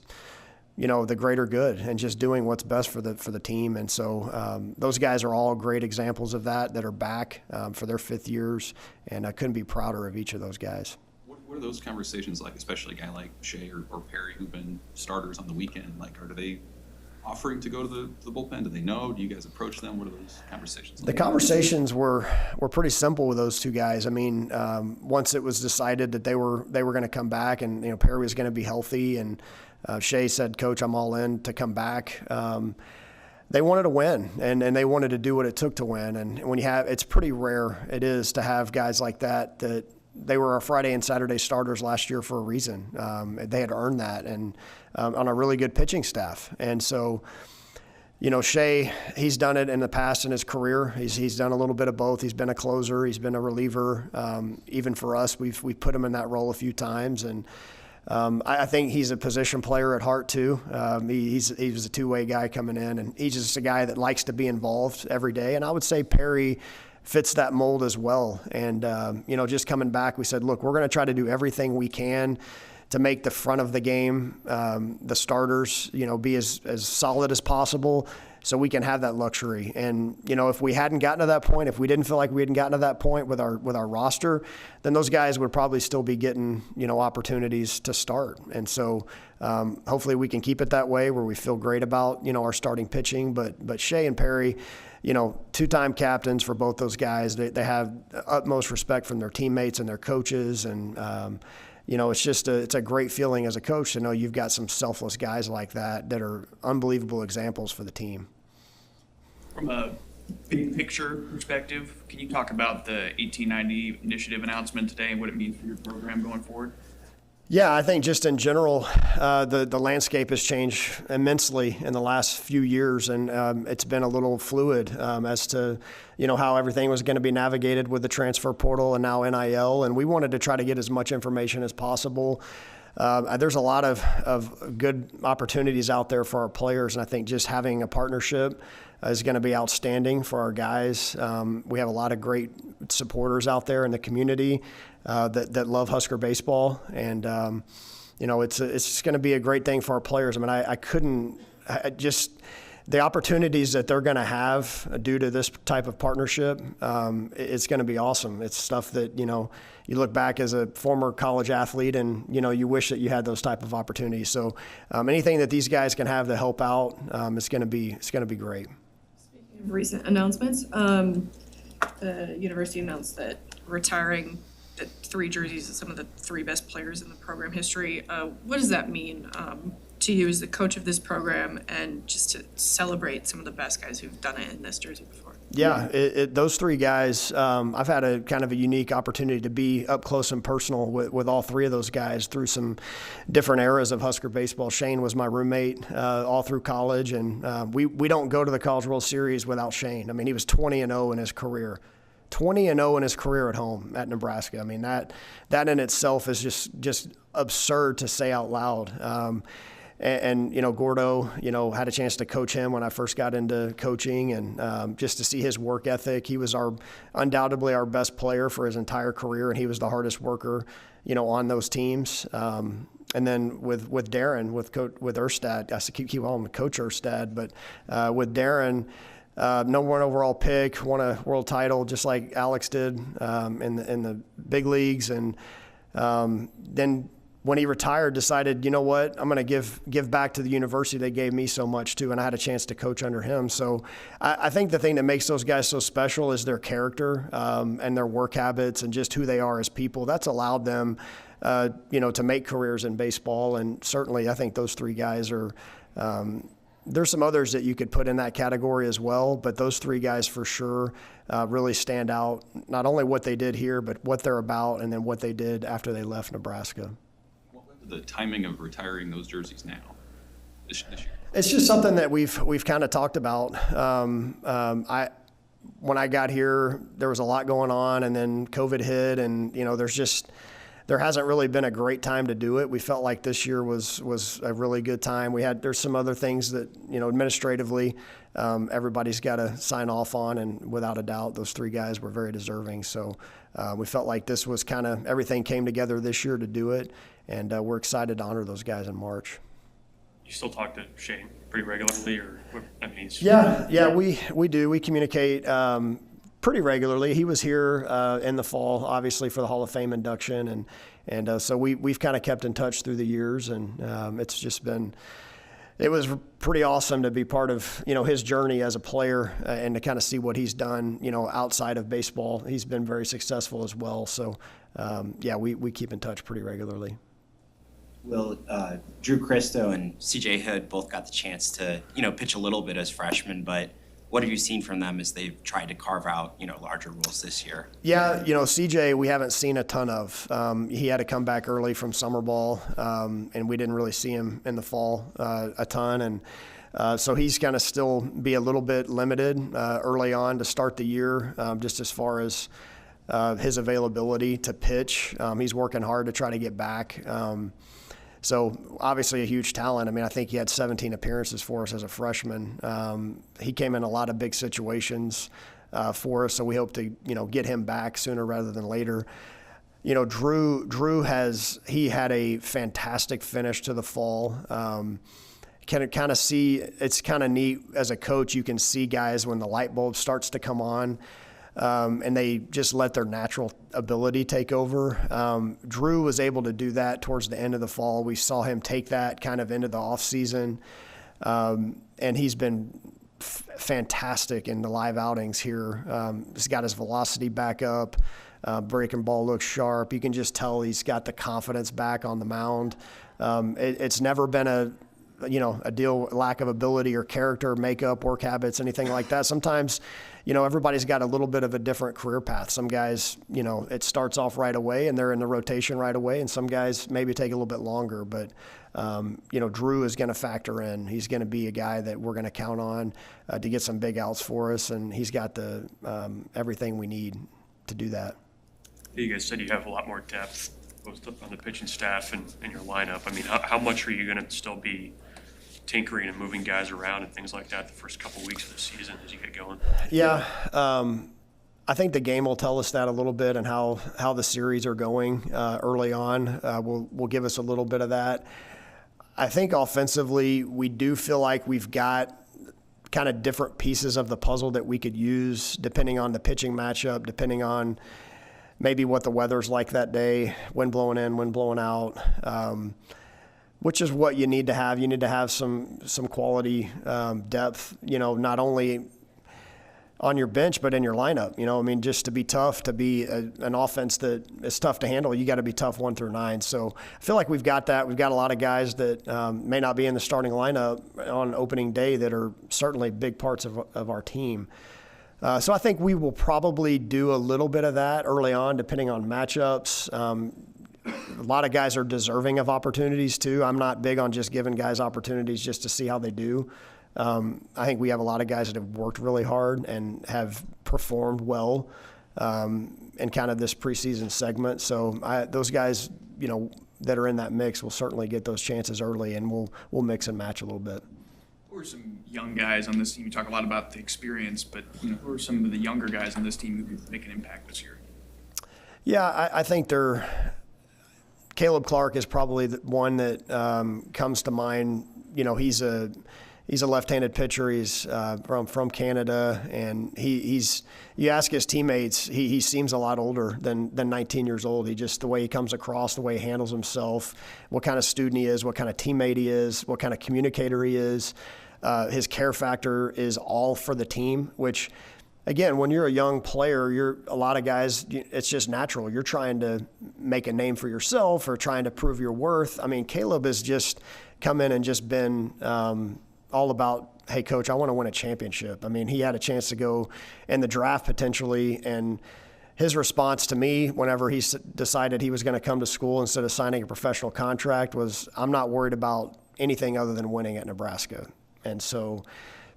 [SPEAKER 10] the greater good and just doing what's best for the team. And so those guys are all great examples of that are back for their fifth years, and I couldn't be prouder of each of those guys.
[SPEAKER 13] What are those conversations like, especially a guy like Shay or Perry, who've been starters on the weekend? Like, are they offering to go to the bullpen? Do they know? Do you guys approach them? What are those conversations like?
[SPEAKER 10] The conversations were pretty simple with those two guys. I mean, once it was decided that they were going to come back, and Perry was going to be healthy, and Shay said, "Coach, I'm all in to come back." They wanted to win, and they wanted to do what it took to win. And when it's pretty rare, it is, to have guys like that they were our Friday and Saturday starters last year for a reason. They had earned that, and on a really good pitching staff. And so, Shay, he's done it in the past in his career. He's done a little bit of both. He's been a closer. He's been a reliever. Even for us, we've put him in that role a few times. And I think he's a position player at heart too. He was a two-way guy coming in, and he's just a guy that likes to be involved every day. And I would say Perry fits that mold as well. And, just coming back, we said, look, we're going to try to do everything we can to make the front of the game, the starters, be as solid as possible, so we can have that luxury. And, if we hadn't gotten to that point, if we didn't feel like we hadn't gotten to that point with our roster, then those guys would probably still be getting, opportunities to start. And so hopefully we can keep it that way, where we feel great about, our starting pitching. But Shay and Perry, two-time captains for both those guys. They have utmost respect from their teammates and their coaches. And, it's a great feeling as a coach to know you've got some selfless guys like that are unbelievable examples for the team.
[SPEAKER 12] From a
[SPEAKER 14] big picture perspective, can you talk about the 1890 initiative announcement today and what it means for your program going forward?
[SPEAKER 10] Yeah, I think just in general, the landscape has changed immensely in the last few years, and it's been a little fluid as to how everything was going to be navigated with the transfer portal and now NIL. And we wanted to try to get as much information as possible. There's a lot of good opportunities out there for our players, and I think just having a partnership is going to be outstanding for our guys. We have a lot of great supporters out there in the community that love Husker baseball, and it's just going to be a great thing for our players. I mean, the opportunities that they're going to have due to this type of partnership, it's going to be awesome. It's stuff that you look back as a former college athlete, and you wish that you had those type of opportunities. So anything that these guys can have to help out, it's going to be great.
[SPEAKER 9] Speaking of recent announcements, the university announced that retiring the 3 jerseys of some of the 3 best players in the program history. What does that mean to you as the coach of this program, and just to celebrate some of the best guys who've done it in this jersey before?
[SPEAKER 10] Yeah, those 3 guys, I've had a kind of a unique opportunity to be up close and personal with all 3 of those guys through some different eras of Husker baseball. Shane was my roommate all through college, and we don't go to the College World Series without Shane. I mean, he was 20-0 in his career. 20-0 in his career at home at Nebraska. I mean, that in itself is just absurd to say out loud. And Gordo, had a chance to coach him when I first got into coaching, and just to see his work ethic. He was undoubtedly our best player for his entire career, and he was the hardest worker, on those teams. And then with Darren, with Erstad, I keep calling him Coach Erstad, but with Darren, #1 overall pick, won a world title just like Alex did in the big leagues, and then when he retired, decided, you know what, I'm going to give back to the university that gave me so much too, and I had a chance to coach under him. So I think the thing that makes those guys so special is their character and their work habits and just who they are as people. That's allowed them, to make careers in baseball, and certainly I think those 3 guys are. There's some others that you could put in that category as well, but those 3 guys for sure really stand out, not only what they did here, but what they're about, and then what they did after they left Nebraska.
[SPEAKER 13] What led to the timing of retiring those jerseys now, this year?
[SPEAKER 10] It's just something that we've kind of talked about. When I got here, there was a lot going on, and then COVID hit, and there hasn't really been a great time to do it. We felt like this year was a really good time. There's some other things that, administratively, everybody's got to sign off on, and without a doubt, those 3 guys were very deserving. So we felt like this was kind of, everything came together this year to do it, and we're excited to honor those guys in March.
[SPEAKER 12] You still talk to Shay pretty regularly, or
[SPEAKER 10] Yeah, we do. We communicate pretty regularly. He was here in the fall, obviously, for the Hall of Fame induction, and so we've kind of kept in touch through the years, and it was pretty awesome to be part of his journey as a player, and to kind of see what he's done outside of baseball. He's been very successful as well. So we keep in touch pretty regularly.
[SPEAKER 15] Will, Drew Christo and CJ Hood both got the chance to pitch a little bit as freshmen, but what have you seen from them as they've tried to carve out, larger roles this year?
[SPEAKER 10] Yeah, CJ, we haven't seen a ton of. He had to come back early from summer ball, and we didn't really see him in the fall a ton. And so he's going to still be a little bit limited early on to start the year, just as far as his availability to pitch. He's working hard to try to get back. So obviously a huge talent. I mean, I think he had 17 appearances for us as a freshman. He came in a lot of big situations for us, so we hope to get him back sooner rather than later. Drew had a fantastic finish to the fall. Can kind of see, it's kind of neat as a coach. You can see guys when the light bulb starts to come on. And they just let their natural ability take over. Drew was able to do that towards the end of the fall. We saw him take that kind of into the off season, and he's been fantastic in the live outings here. He's got his velocity back up. Breaking ball looks sharp. You can just tell he's got the confidence back on the mound. It's never been lack of ability or character, makeup, work habits, anything like that. Sometimes, everybody's got a little bit of a different career path. Some guys, it starts off right away and they're in the rotation right away, and some guys maybe take a little bit longer. But, Drew is going to factor in. He's going to be a guy that we're going to count on to get some big outs for us, and he's got the everything we need to do that.
[SPEAKER 12] You guys said you have a lot more depth, both on the pitching staff and your lineup. I mean, how much are you going to still be tinkering and moving guys around and things like that the first couple weeks of the season as you get going?
[SPEAKER 10] Yeah, I think the game will tell us that a little bit, and how the series are going early on will give us a little bit of that. I think offensively, we do feel like we've got kind of different pieces of the puzzle that we could use depending on the pitching matchup, depending on maybe what the weather's like that day, wind blowing in, wind blowing out, which is what you need to have. You need to have some quality depth, not only on your bench, but in your lineup. Just to be tough, to be an offense that is tough to handle, you got to be tough 1 through 9. So I feel like we've got that. We've got a lot of guys that may not be in the starting lineup on opening day that are certainly big parts of our team. So I think we will probably do a little bit of that early on, depending on matchups. A lot of guys are deserving of opportunities too. I'm not big on just giving guys opportunities just to see how they do. I think we have a lot of guys that have worked really hard and have performed well in kind of this preseason segment. So those guys, that are in that mix will certainly get those chances early, and we'll mix and match a little bit.
[SPEAKER 14] Who are some young guys on this team? You talk a lot about the experience, but who are some of the younger guys on this team who could make an impact this year?
[SPEAKER 10] Yeah, I think Caleb Clark is probably the one that comes to mind. He's a left-handed pitcher. He's from Canada, and he's. You ask his teammates, he seems a lot older than 19 years old. The way he comes across, the way he handles himself, what kind of student he is, what kind of teammate he is, what kind of communicator he is. His care factor is all for the team, which, again, when you're a young player, a lot of guys, it's just natural. You're trying to make a name for yourself or trying to prove your worth. I mean, Caleb has just come in and just been all about, hey, coach, I want to win a championship. I mean, he had a chance to go in the draft potentially, and his response to me whenever he decided he was going to come to school instead of signing a professional contract was, I'm not worried about anything other than winning at Nebraska. And so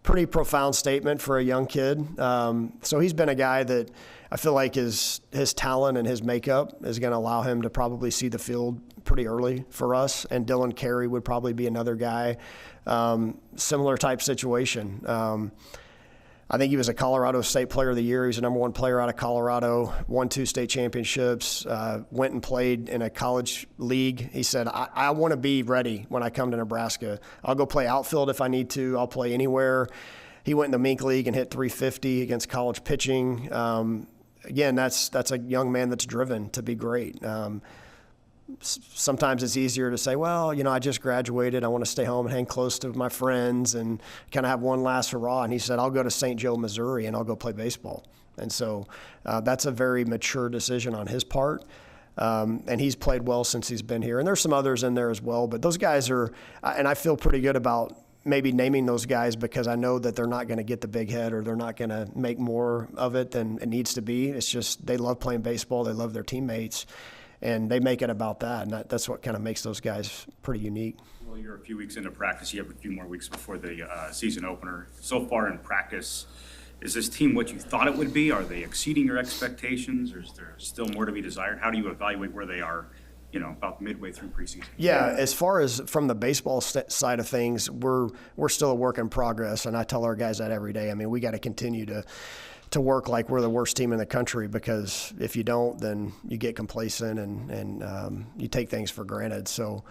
[SPEAKER 10] pretty profound statement for a young kid. So he's been a guy that I feel like his talent and his makeup is going to allow him to probably see the field pretty early for us. And Dylan Carey would probably be another guy, similar type situation. I think he was a Colorado State Player of the Year. He was the #1 player out of Colorado, won 2 state championships, went and played in a college league. He said, I want to be ready when I come to Nebraska. I'll go play outfield if I need to. I'll play anywhere. He went in the Mink League and hit .350 against college pitching. Again, that's a young man that's driven to be great. Sometimes it's easier to say, well, I just graduated. I want to stay home and hang close to my friends and kind of have one last hurrah. And he said, I'll go to St. Joe, Missouri, and I'll go play baseball. And so that's a very mature decision on his part. And he's played well since he's been here. And there's some others in there as well. But those guys are, and I feel pretty good about maybe naming those guys because I know that they're not going to get the big head or they're not going to make more of it than it needs to be. It's just they love playing baseball. They love their teammates. And they make it about that, and that's what kind of makes those guys pretty unique.
[SPEAKER 4] Well, you're a few weeks into practice. You have a few more weeks before the season opener. So far in practice, is this team what you thought it would be? Are they exceeding your expectations, or is there still more to be desired? How do you evaluate where they are, about midway through preseason?
[SPEAKER 10] Yeah, as far as from the baseball side of things, we're still a work in progress, and I tell our guys that every day. I mean, we got to continue to work like we're the worst team in the country, because if you don't, then you get complacent and you take things for granted. So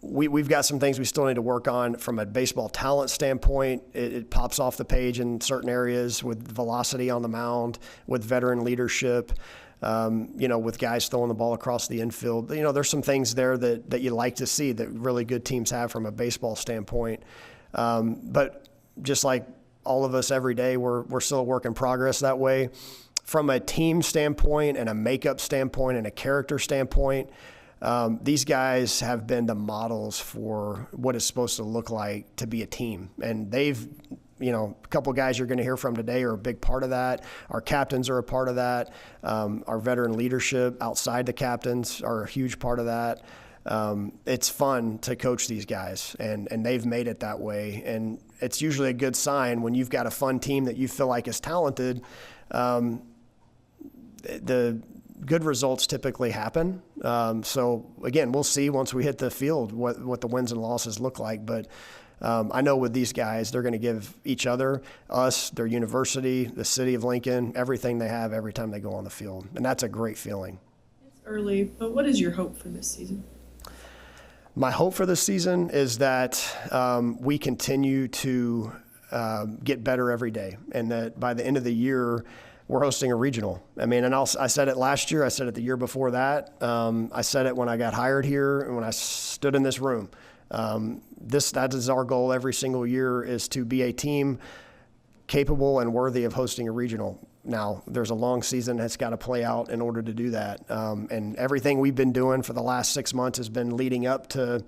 [SPEAKER 10] we've got some things we still need to work on from a baseball talent standpoint. It pops off the page in certain areas with velocity on the mound, with veteran leadership, with guys throwing the ball across the infield. There's some things there that you like to see that really good teams have from a baseball standpoint. But just like all of us every day, we're still a work in progress that way. From a team standpoint and a makeup standpoint and a character standpoint, these guys have been the models for what it's supposed to look like to be a team. And they've, a couple guys you're going to hear from today are a big part of that. Our captains are a part of that. Our veteran leadership outside the captains are a huge part of that. It's fun to coach these guys, and they've made it that way. And it's usually a good sign when you've got a fun team that you feel like is talented. The good results typically happen. So again, we'll see once we hit the field what the wins and losses look like. But I know with these guys, they're going to give each other, us, their university, the city of Lincoln, everything they have every time they go on the field. And that's a great feeling.
[SPEAKER 9] It's early, but what is your hope for this season?
[SPEAKER 10] My hope for this season is that we continue to get better every day, and that by the end of the year, we're hosting a regional. I mean, and I said it last year. I said it the year before that. I said it when I got hired here and when I stood in this room. That is our goal every single year, is to be a team capable and worthy of hosting a regional. Now, there's a long season that's got to play out in order to do that. And everything we've been doing for the last 6 months has been leading up to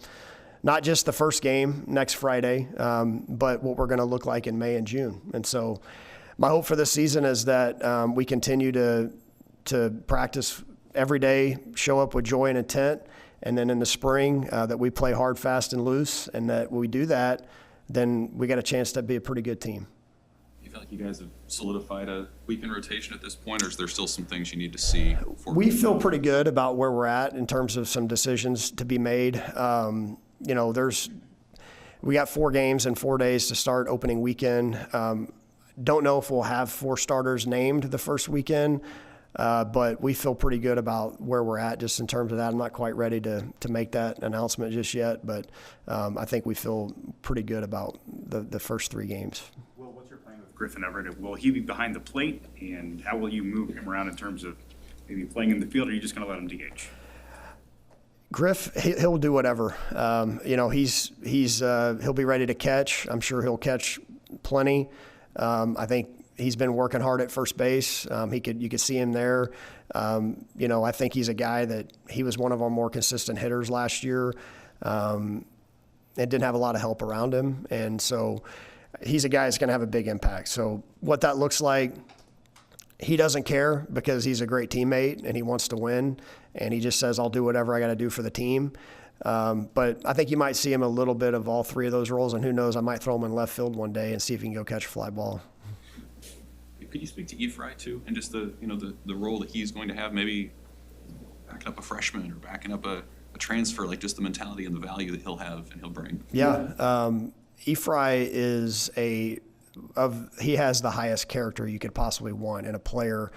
[SPEAKER 10] not just the first game next Friday, but what we're going to look like in May and June. And so my hope for this season is that we continue to practice every day, show up with joy and intent, and then in the spring that we play hard, fast, and loose, and that when we do that, then we got a chance to be a pretty good team.
[SPEAKER 13] You feel like you guys have solidified a weekend rotation at this point, or is there still some things you need to see?
[SPEAKER 10] We feel pretty good about where we're at in terms of some decisions to be made. We got 4 games in 4 days to start opening weekend. Don't know if we'll have 4 starters named the first weekend, but we feel pretty good about where we're at just in terms of that. I'm not quite ready to make that announcement just yet, but I think we feel pretty good about the first 3 games.
[SPEAKER 4] Well, what's your plan with Griffin Everett? Will he be behind the plate, and how will you move him around in terms of maybe playing in the field, or are you just going to let him DH?
[SPEAKER 10] Griff, he'll do whatever. He'll be ready to catch. I'm sure he'll catch plenty. I think he's been working hard at first base. You could see him there. I think he's a guy that he was one of our more consistent hitters last year. And didn't have a lot of help around him. And so he's a guy that's going to have a big impact. So what that looks like, he doesn't care because he's a great teammate and he wants to win. And he just says, I'll do whatever I got to do for the team. But I think you might see him a little bit of all 3 of those roles, and who knows, I might throw him in left field one day and see if he can go catch a fly ball.
[SPEAKER 13] Could you speak to Efry too, and just the role that he's going to have, maybe backing up a freshman or backing up a transfer, like just the mentality and the value that he'll have and he'll bring?
[SPEAKER 10] Yeah, Efry he has the highest character you could possibly want in a player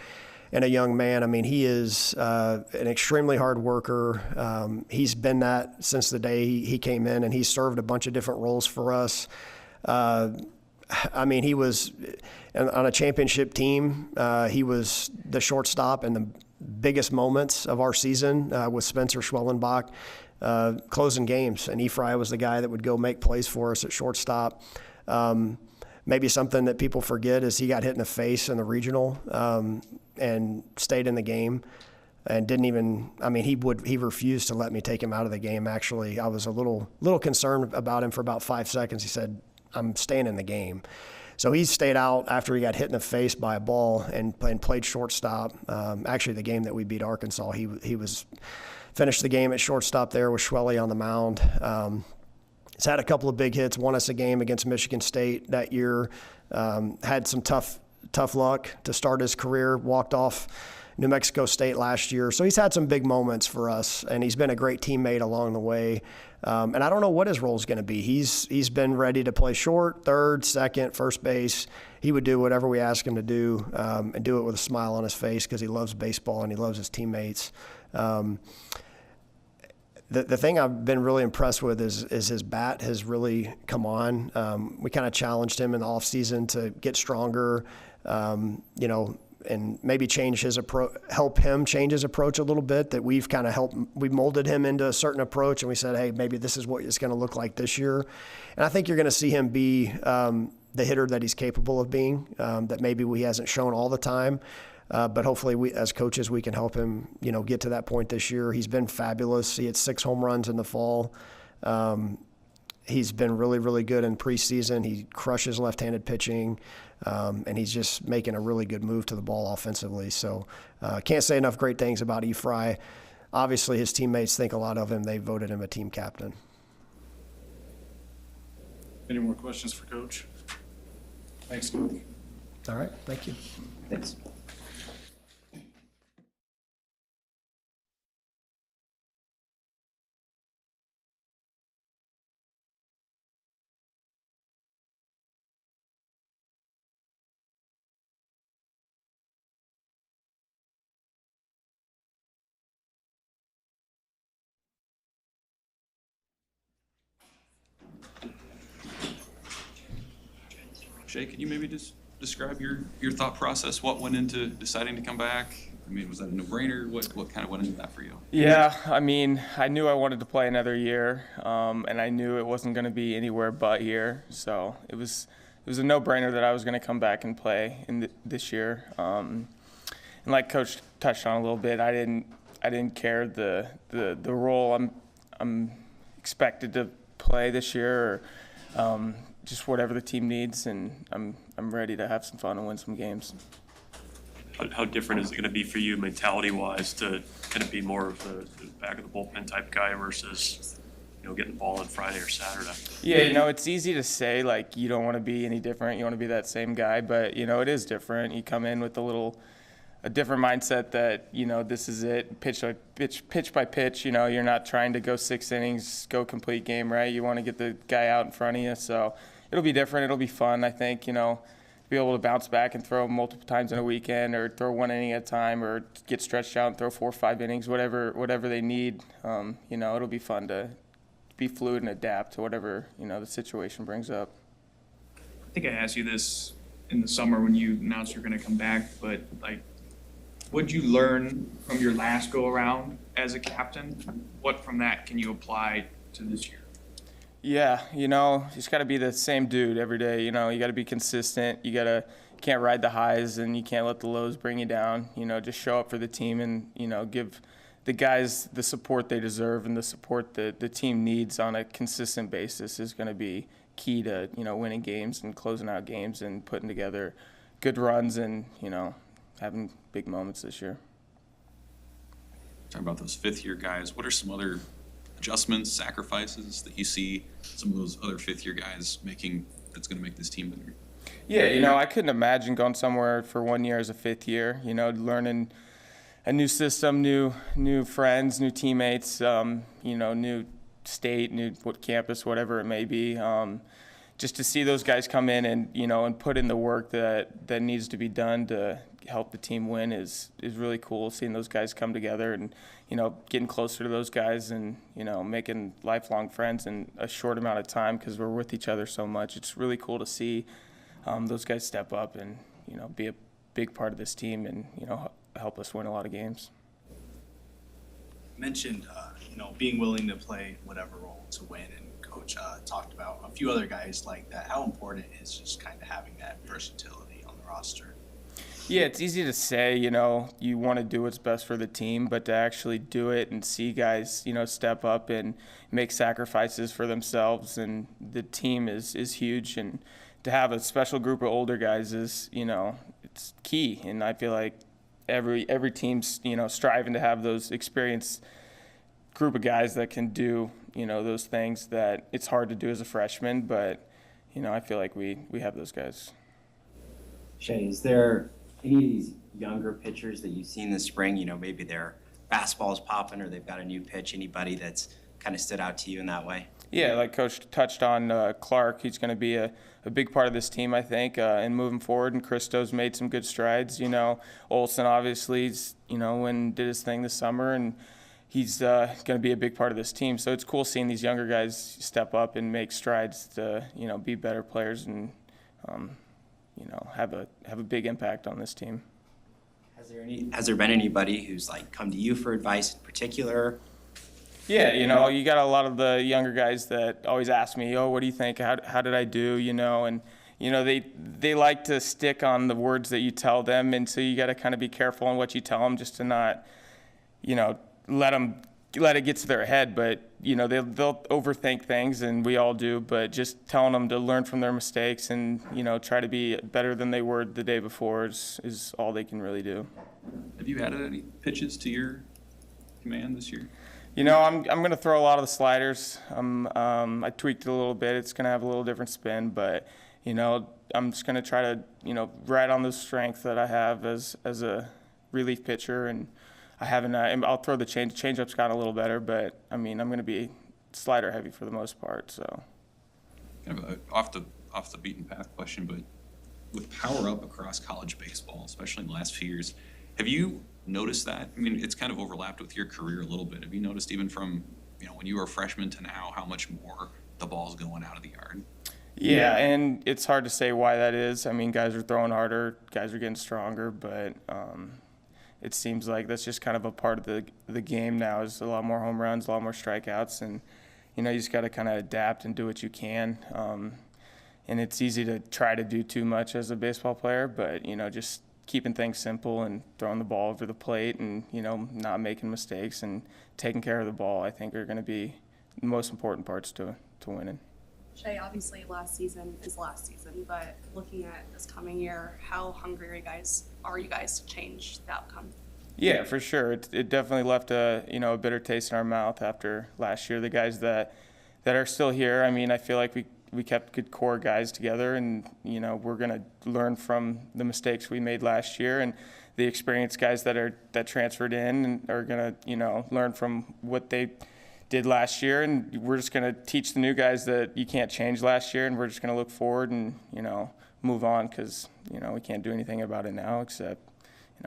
[SPEAKER 10] and a young man. I mean, he is an extremely hard worker. He's been that since the day he came in, and he's served a bunch of different roles for us. He was on a championship team. He was the shortstop in the biggest moments of our season with Spencer Schwellenbach closing games, and Efry was the guy that would go make plays for us at shortstop. Maybe something that people forget is he got hit in the face in the regional and stayed in the game and didn't even, he refused to let me take him out of the game. Actually, I was a little concerned about him for about 5 seconds. He said, I'm staying in the game. So he stayed out after he got hit in the face by a ball and played shortstop. Actually, the game that we beat Arkansas, he finished the game at shortstop there with Schwelle on the mound. He's had a couple of big hits, won us a game against Michigan State that year, had some tough luck to start his career, walked off New Mexico State last year. So he's had some big moments for us, and he's been a great teammate along the way. And I don't know what his role is going to be. He's been ready to play short, third, second, first base. He would do whatever we ask him to do and do it with a smile on his face because he loves baseball and he loves his teammates. The thing I've been really impressed with is his bat has really come on. We kind of challenged him in the offseason to get stronger, and maybe change his approach, help him change his approach a little bit. That we've kind of we molded him into a certain approach, and we said, hey, maybe this is what it's going to look like this year. And I think you're going to see him be the hitter that he's capable of being, that maybe he hasn't shown all the time. But hopefully we, as coaches, we can help him, get to that point this year. He's been fabulous. He had 6 home runs in the fall. He's been really, really good in preseason. He crushes left-handed pitching, and he's just making a really good move to the ball offensively. So can't say enough great things about Efry. Obviously, his teammates think a lot of him. They voted him a team captain.
[SPEAKER 16] Any more questions for Coach? Thanks, Coach.
[SPEAKER 10] All right, thank you.
[SPEAKER 15] Thanks.
[SPEAKER 13] Shay, could you maybe just describe your thought process? What went into deciding to come back? I mean, was that a no-brainer? What kind of went into that for you?
[SPEAKER 17] Yeah, I mean, I knew I wanted to play another year, and I knew it wasn't going to be anywhere but here. So it was a no-brainer that I was going to come back and play this year. And like Coach touched on a little bit, I didn't care the role I'm expected to play this year, or just whatever the team needs, and I'm ready to have some fun and win some games.
[SPEAKER 12] How different is it going to be for you mentality-wise to kind of be more of the back of the bullpen type guy versus, getting the ball on Friday or Saturday?
[SPEAKER 17] Yeah, it's easy to say, like, you don't want to be any different. You want to be that same guy, but, it is different. You come in with a different mindset that, this is it, pitch by pitch. You're not trying to go 6 innings, go complete game, right? You want to get the guy out in front of you. So it'll be different. It'll be fun, I think, be able to bounce back and throw multiple times in a weekend, or throw 1 inning at a time, or get stretched out and throw 4 or 5 innings, whatever they need. It'll be fun to be fluid and adapt to whatever, the situation brings up.
[SPEAKER 14] I think I asked you this in the summer when you announced you're going to come back, but what'd you learn from your last go around as a captain? What from that can you apply to this year?
[SPEAKER 17] Yeah, you just got to be the same dude every day. You got to be consistent. You can't ride the highs, and you can't let the lows bring you down. Just show up for the team and, give the guys the support they deserve, and the support that the team needs on a consistent basis is going to be key to, winning games and closing out games and putting together good runs and, having big moments this year.
[SPEAKER 13] Talking about those 5th-year guys, what are some other adjustments, sacrifices that you see some of those other 5th-year guys making that's going to make this team better?
[SPEAKER 17] Yeah, I couldn't imagine going somewhere for 1 year as a 5th year, learning a new system, new friends, new teammates, new state, new campus, whatever it may be. Just to see those guys come in and, and put in the work that needs to be done to help the team win is really cool. Seeing those guys come together and, getting closer to those guys and, making lifelong friends in a short amount of time because we're with each other so much. It's really cool to see those guys step up and, be a big part of this team and, help us win a lot of games.
[SPEAKER 18] You mentioned, being willing to play whatever role to win, and Coach talked about a few other guys like that. How important is just kind of having that versatility on the roster?
[SPEAKER 17] Yeah, it's easy to say, you want to do what's best for the team, but to actually do it and see guys, step up and make sacrifices for themselves and the team is huge. And to have a special group of older guys is, it's key. And I feel like every team's, striving to have those experienced group of guys that can do, those things that it's hard to do as a freshman, but, I feel like we have those guys.
[SPEAKER 15] Shay, is there any of these younger pitchers that you've seen this spring, maybe their fastball's popping or they've got a new pitch, anybody that's kind of stood out to you in that way?
[SPEAKER 17] Yeah, like Coach touched on Clark, he's going to be a big part of this team, I think, and moving forward. And Christo's made some good strides. Olsen obviously, did his thing this summer, and he's going to be a big part of this team. So it's cool seeing these younger guys step up and make strides to, be better players and, have a big impact on this team.
[SPEAKER 15] Has there been anybody who's come to you for advice in particular?
[SPEAKER 17] Yeah, you got a lot of the younger guys that always ask me, what do you think? How did I do? And they like to stick on the words that you tell them, and so you got to kind of be careful on what you tell them, just to not, let it get to their head. But they'll overthink things, and we all do. But just telling them to learn from their mistakes and try to be better than they were the day before is all they can really do.
[SPEAKER 13] Have you added any pitches to your command this year?
[SPEAKER 17] I'm going to throw a lot of the sliders. I tweaked it a little bit. It's going to have a little different spin, but I'm just going to try to ride on the strength that I have as a relief pitcher, and I haven't. I'll throw the changeup's gotten a little better, but I'm going to be slider heavy for the most part. So,
[SPEAKER 13] kind of off the beaten path question, but with power up across college baseball, especially in the last few years, have you noticed that? I mean, it's kind of overlapped with your career a little bit. Have you noticed even from when you were a freshman to now how much more the ball's going out of the yard?
[SPEAKER 17] Yeah, and it's hard to say why that is. I mean, guys are throwing harder, guys are getting stronger, but it seems like that's just kind of a part of the game now. Is a lot more home runs, a lot more strikeouts, and you just got to kind of adapt and do what you can. And it's easy to try to do too much as a baseball player, but just keeping things simple and throwing the ball over the plate and not making mistakes and taking care of the ball, I think, are going to be the most important parts to winning.
[SPEAKER 2] Shay, obviously last season is last season, but looking at this coming year, how hungry are you guys to change the outcome?
[SPEAKER 17] Yeah, for sure. It definitely left a bitter taste in our mouth after last year. The guys that are still here, I mean, I feel like we kept good core guys together, and we're going to learn from the mistakes we made last year, and the experienced guys that transferred in and are going to learn from what they did last year, and we're just going to teach the new guys that you can't change last year, and we're just going to look forward and move on, because we can't do anything about it now except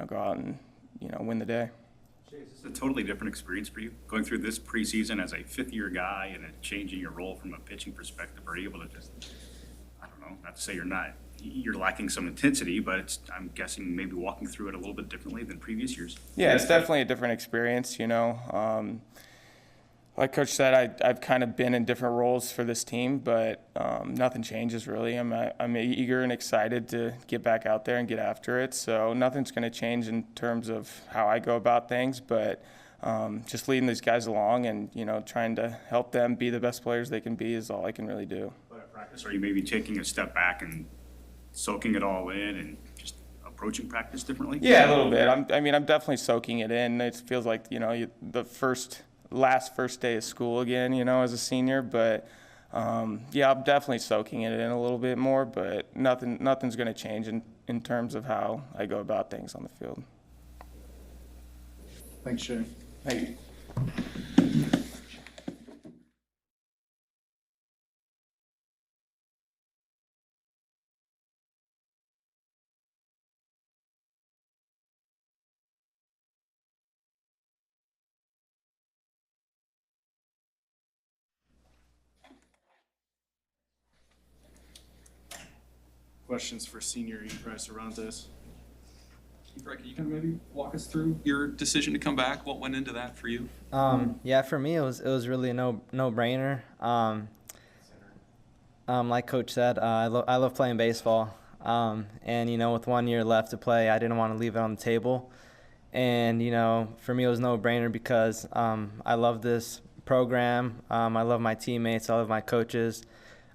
[SPEAKER 17] go out and win the day.
[SPEAKER 4] Is this a totally different experience for you, going through this preseason as a fifth-year guy and changing your role from a pitching perspective? Are you able to just, I don't know, not to say you're lacking some intensity, but I'm guessing maybe walking through it a little bit differently than previous years?
[SPEAKER 17] Yeah, it's definitely a different experience, Like Coach said, I've kind of been in different roles for this team, but nothing changes really. I'm eager and excited to get back out there and get after it. So nothing's going to change in terms of how I go about things, but just leading these guys along and trying to help them be the best players they can be is all I can really do.
[SPEAKER 4] But at practice, are you maybe taking a step back and soaking it all in and just approaching practice differently?
[SPEAKER 17] Yeah, a little bit. I'm definitely soaking it in. It feels like the first day of school again, as a senior, but yeah, I'm definitely soaking it in a little bit more, but nothing's going to change in terms of how I go about things on the field.
[SPEAKER 16] Thanks, Shay.
[SPEAKER 17] Thank you.
[SPEAKER 16] Questions for senior Efry Cervantes?
[SPEAKER 13] Efry, can you kind of maybe walk us through your decision to come back? What went into that for you?
[SPEAKER 19] Yeah, for me it was really a no-brainer. Like Coach said, I love playing baseball, and with 1 year left to play, I didn't want to leave it on the table. And for me it was no-brainer because I love this program. I love my teammates. I love my coaches.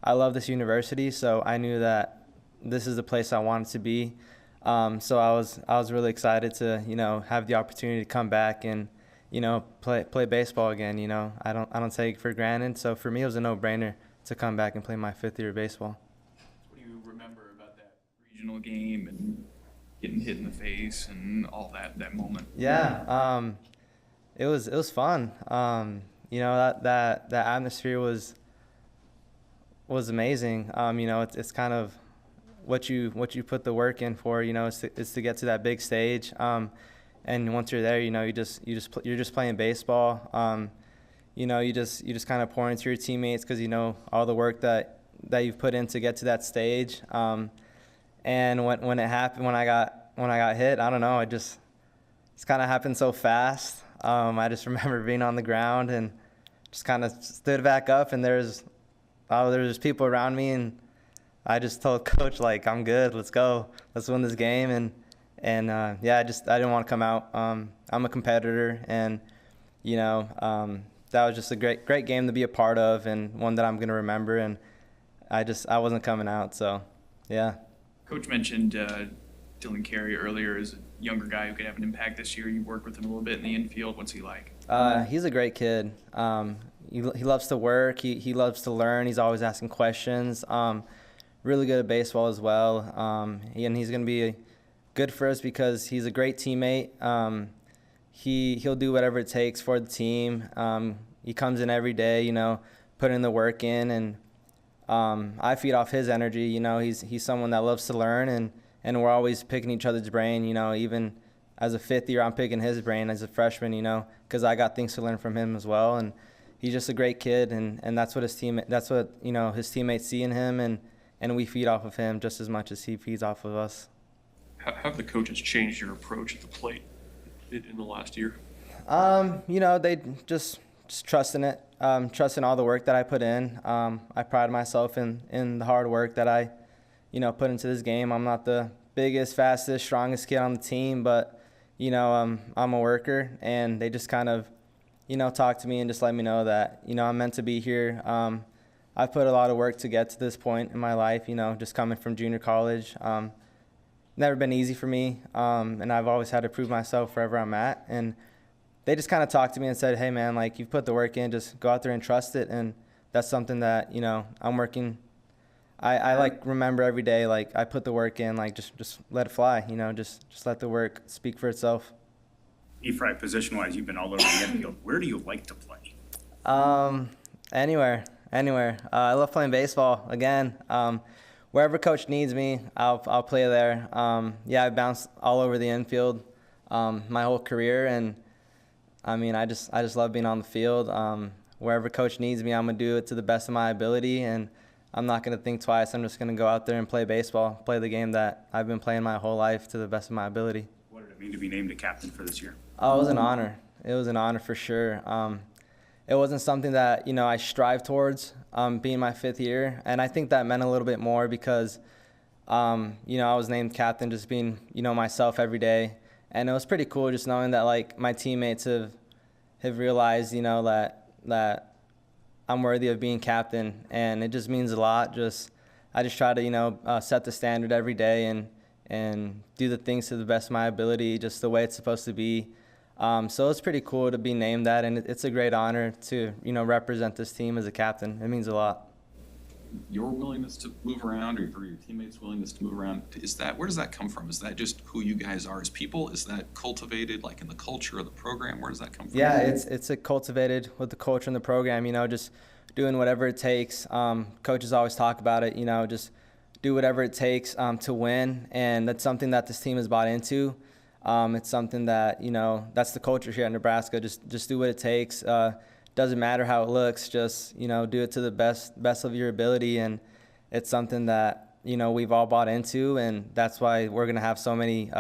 [SPEAKER 19] I love this university, so I knew that this is the place I wanted to be. So I was really excited to have the opportunity to come back and play baseball again. I don't take it for granted. So for me it was a no-brainer to come back and play my fifth year of baseball.
[SPEAKER 14] What do you remember about that regional game and getting hit in the face and all that moment?
[SPEAKER 19] Yeah, it was fun. That atmosphere was amazing. It's kind of what you put the work in for. Is to get to that big stage. And once you're there, you're just playing baseball. You just kind of pour into your teammates because all the work that you've put in to get to that stage. And when it happened, when I got hit, I don't know, it's kind of happened so fast. I just remember being on the ground and just kind of stood back up, and there's people around me, and I just told coach, like, I'm good. Let's go. Let's win this game. And yeah, I didn't want to come out. I'm a competitor, and, you know, that was just a great game to be a part of, and one that I'm going to remember. And I wasn't coming out. So, yeah. Coach mentioned Dylan Carey earlier as a younger guy who could have an impact this year. You worked with him a little bit in the infield. What's he like? He's a great kid. He loves to work. He loves to learn. He's always asking questions. Really good at baseball as well. And he's going to be good for us because he's a great teammate. He'll do whatever it takes for the team. He comes in every day, you know, putting the work in, and I feed off his energy. You know, he's someone that loves to learn, and we're always picking each other's brain. You know, even as a fifth year, I'm picking his brain as a freshman. You know, because I got things to learn from him as well. And he's just a great kid, and that's what his teammates see in him, and we feed off of him just as much as he feeds off of us.
[SPEAKER 12] How have the coaches changed your approach at the plate in the last year?
[SPEAKER 19] You know, they just trusting it, trusting all the work that I put in. I pride myself in the hard work that I, you know, put into this game. I'm not the biggest, fastest, strongest kid on the team, but, you know, I'm a worker, and they just kind of, you know, talk to me and just let me know that, you know, I'm meant to be here. I've put a lot of work to get to this point in my life, you know, just coming from junior college. Never been easy for me, and I've always had to prove myself wherever I'm at. And they just kind of talked to me and said, hey, man, like, you've put the work in, just go out there and trust it. And that's something that, you know, I'm working. I like, remember every day, like, I put the work in, like, just let it fly, you know, just let the work speak for itself.
[SPEAKER 4] Efry, position-wise, you've been all over the infield. Where do you like to play?
[SPEAKER 19] Anywhere. I love playing baseball. Again, wherever coach needs me, I'll play there. Yeah, I bounced all over the infield my whole career, and I mean, I just love being on the field. Wherever coach needs me, I'm gonna do it to the best of my ability, and I'm not gonna think twice. I'm just gonna go out there and play baseball, play the game that I've been playing my whole life to the best of my ability.
[SPEAKER 4] What did it mean to be named a captain for this year?
[SPEAKER 19] Oh, it was an honor. It was an honor for sure. It wasn't something that, you know, I strive towards, being my fifth year. And I think that meant a little bit more because, you know, I was named captain just being, you know, myself every day. And it was pretty cool just knowing that, like, my teammates have realized, you know, that I'm worthy of being captain. And it just means a lot. I just try to, you know, set the standard every day and do the things to the best of my ability, just the way it's supposed to be. So it's pretty cool to be named that, and it's a great honor to, you know, represent this team as a captain. It means a lot.
[SPEAKER 13] Your willingness to move around, or your teammates' willingness to move around, where does that come from? Is that just who you guys are as people? Is that cultivated, like, in the culture of the program? Where does that come from?
[SPEAKER 19] Yeah, it's cultivated with the culture and the program, you know, just doing whatever it takes. Coaches always talk about it, you know, just do whatever it takes to win, and that's something that this team has bought into. It's something that, you know, that's the culture here at Nebraska. Just do what it takes. Doesn't matter how it looks. Just, you know, do it to the best of your ability. And it's something that, you know, we've all bought into, and that's why we're going to have so many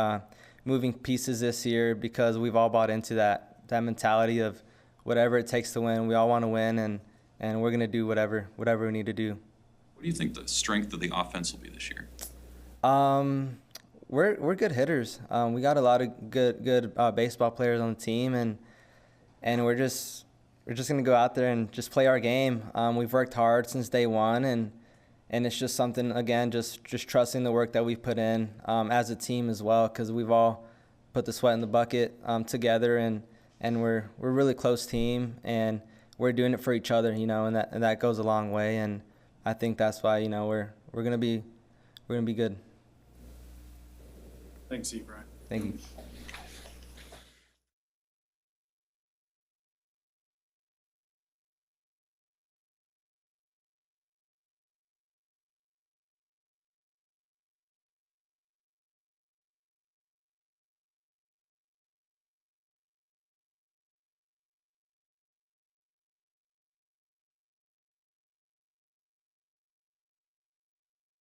[SPEAKER 19] moving pieces this year, because we've all bought into that mentality of whatever it takes to win. We all want to win, and we're going to do whatever we need to do.
[SPEAKER 13] What do you think the strength of the offense will be this year?
[SPEAKER 19] We're good hitters. We got a lot of good baseball players on the team, and we're just gonna go out there and just play our game. We've worked hard since day one, and it's just something, again, just trusting the work that we've put in as a team as well, because we've all put the sweat in the bucket together, and we're a really close team, and we're doing it for each other, you know, and that goes a long way, and I think that's why, you know, we're gonna be good.
[SPEAKER 16] Thanks, Efry.
[SPEAKER 19] Thank you.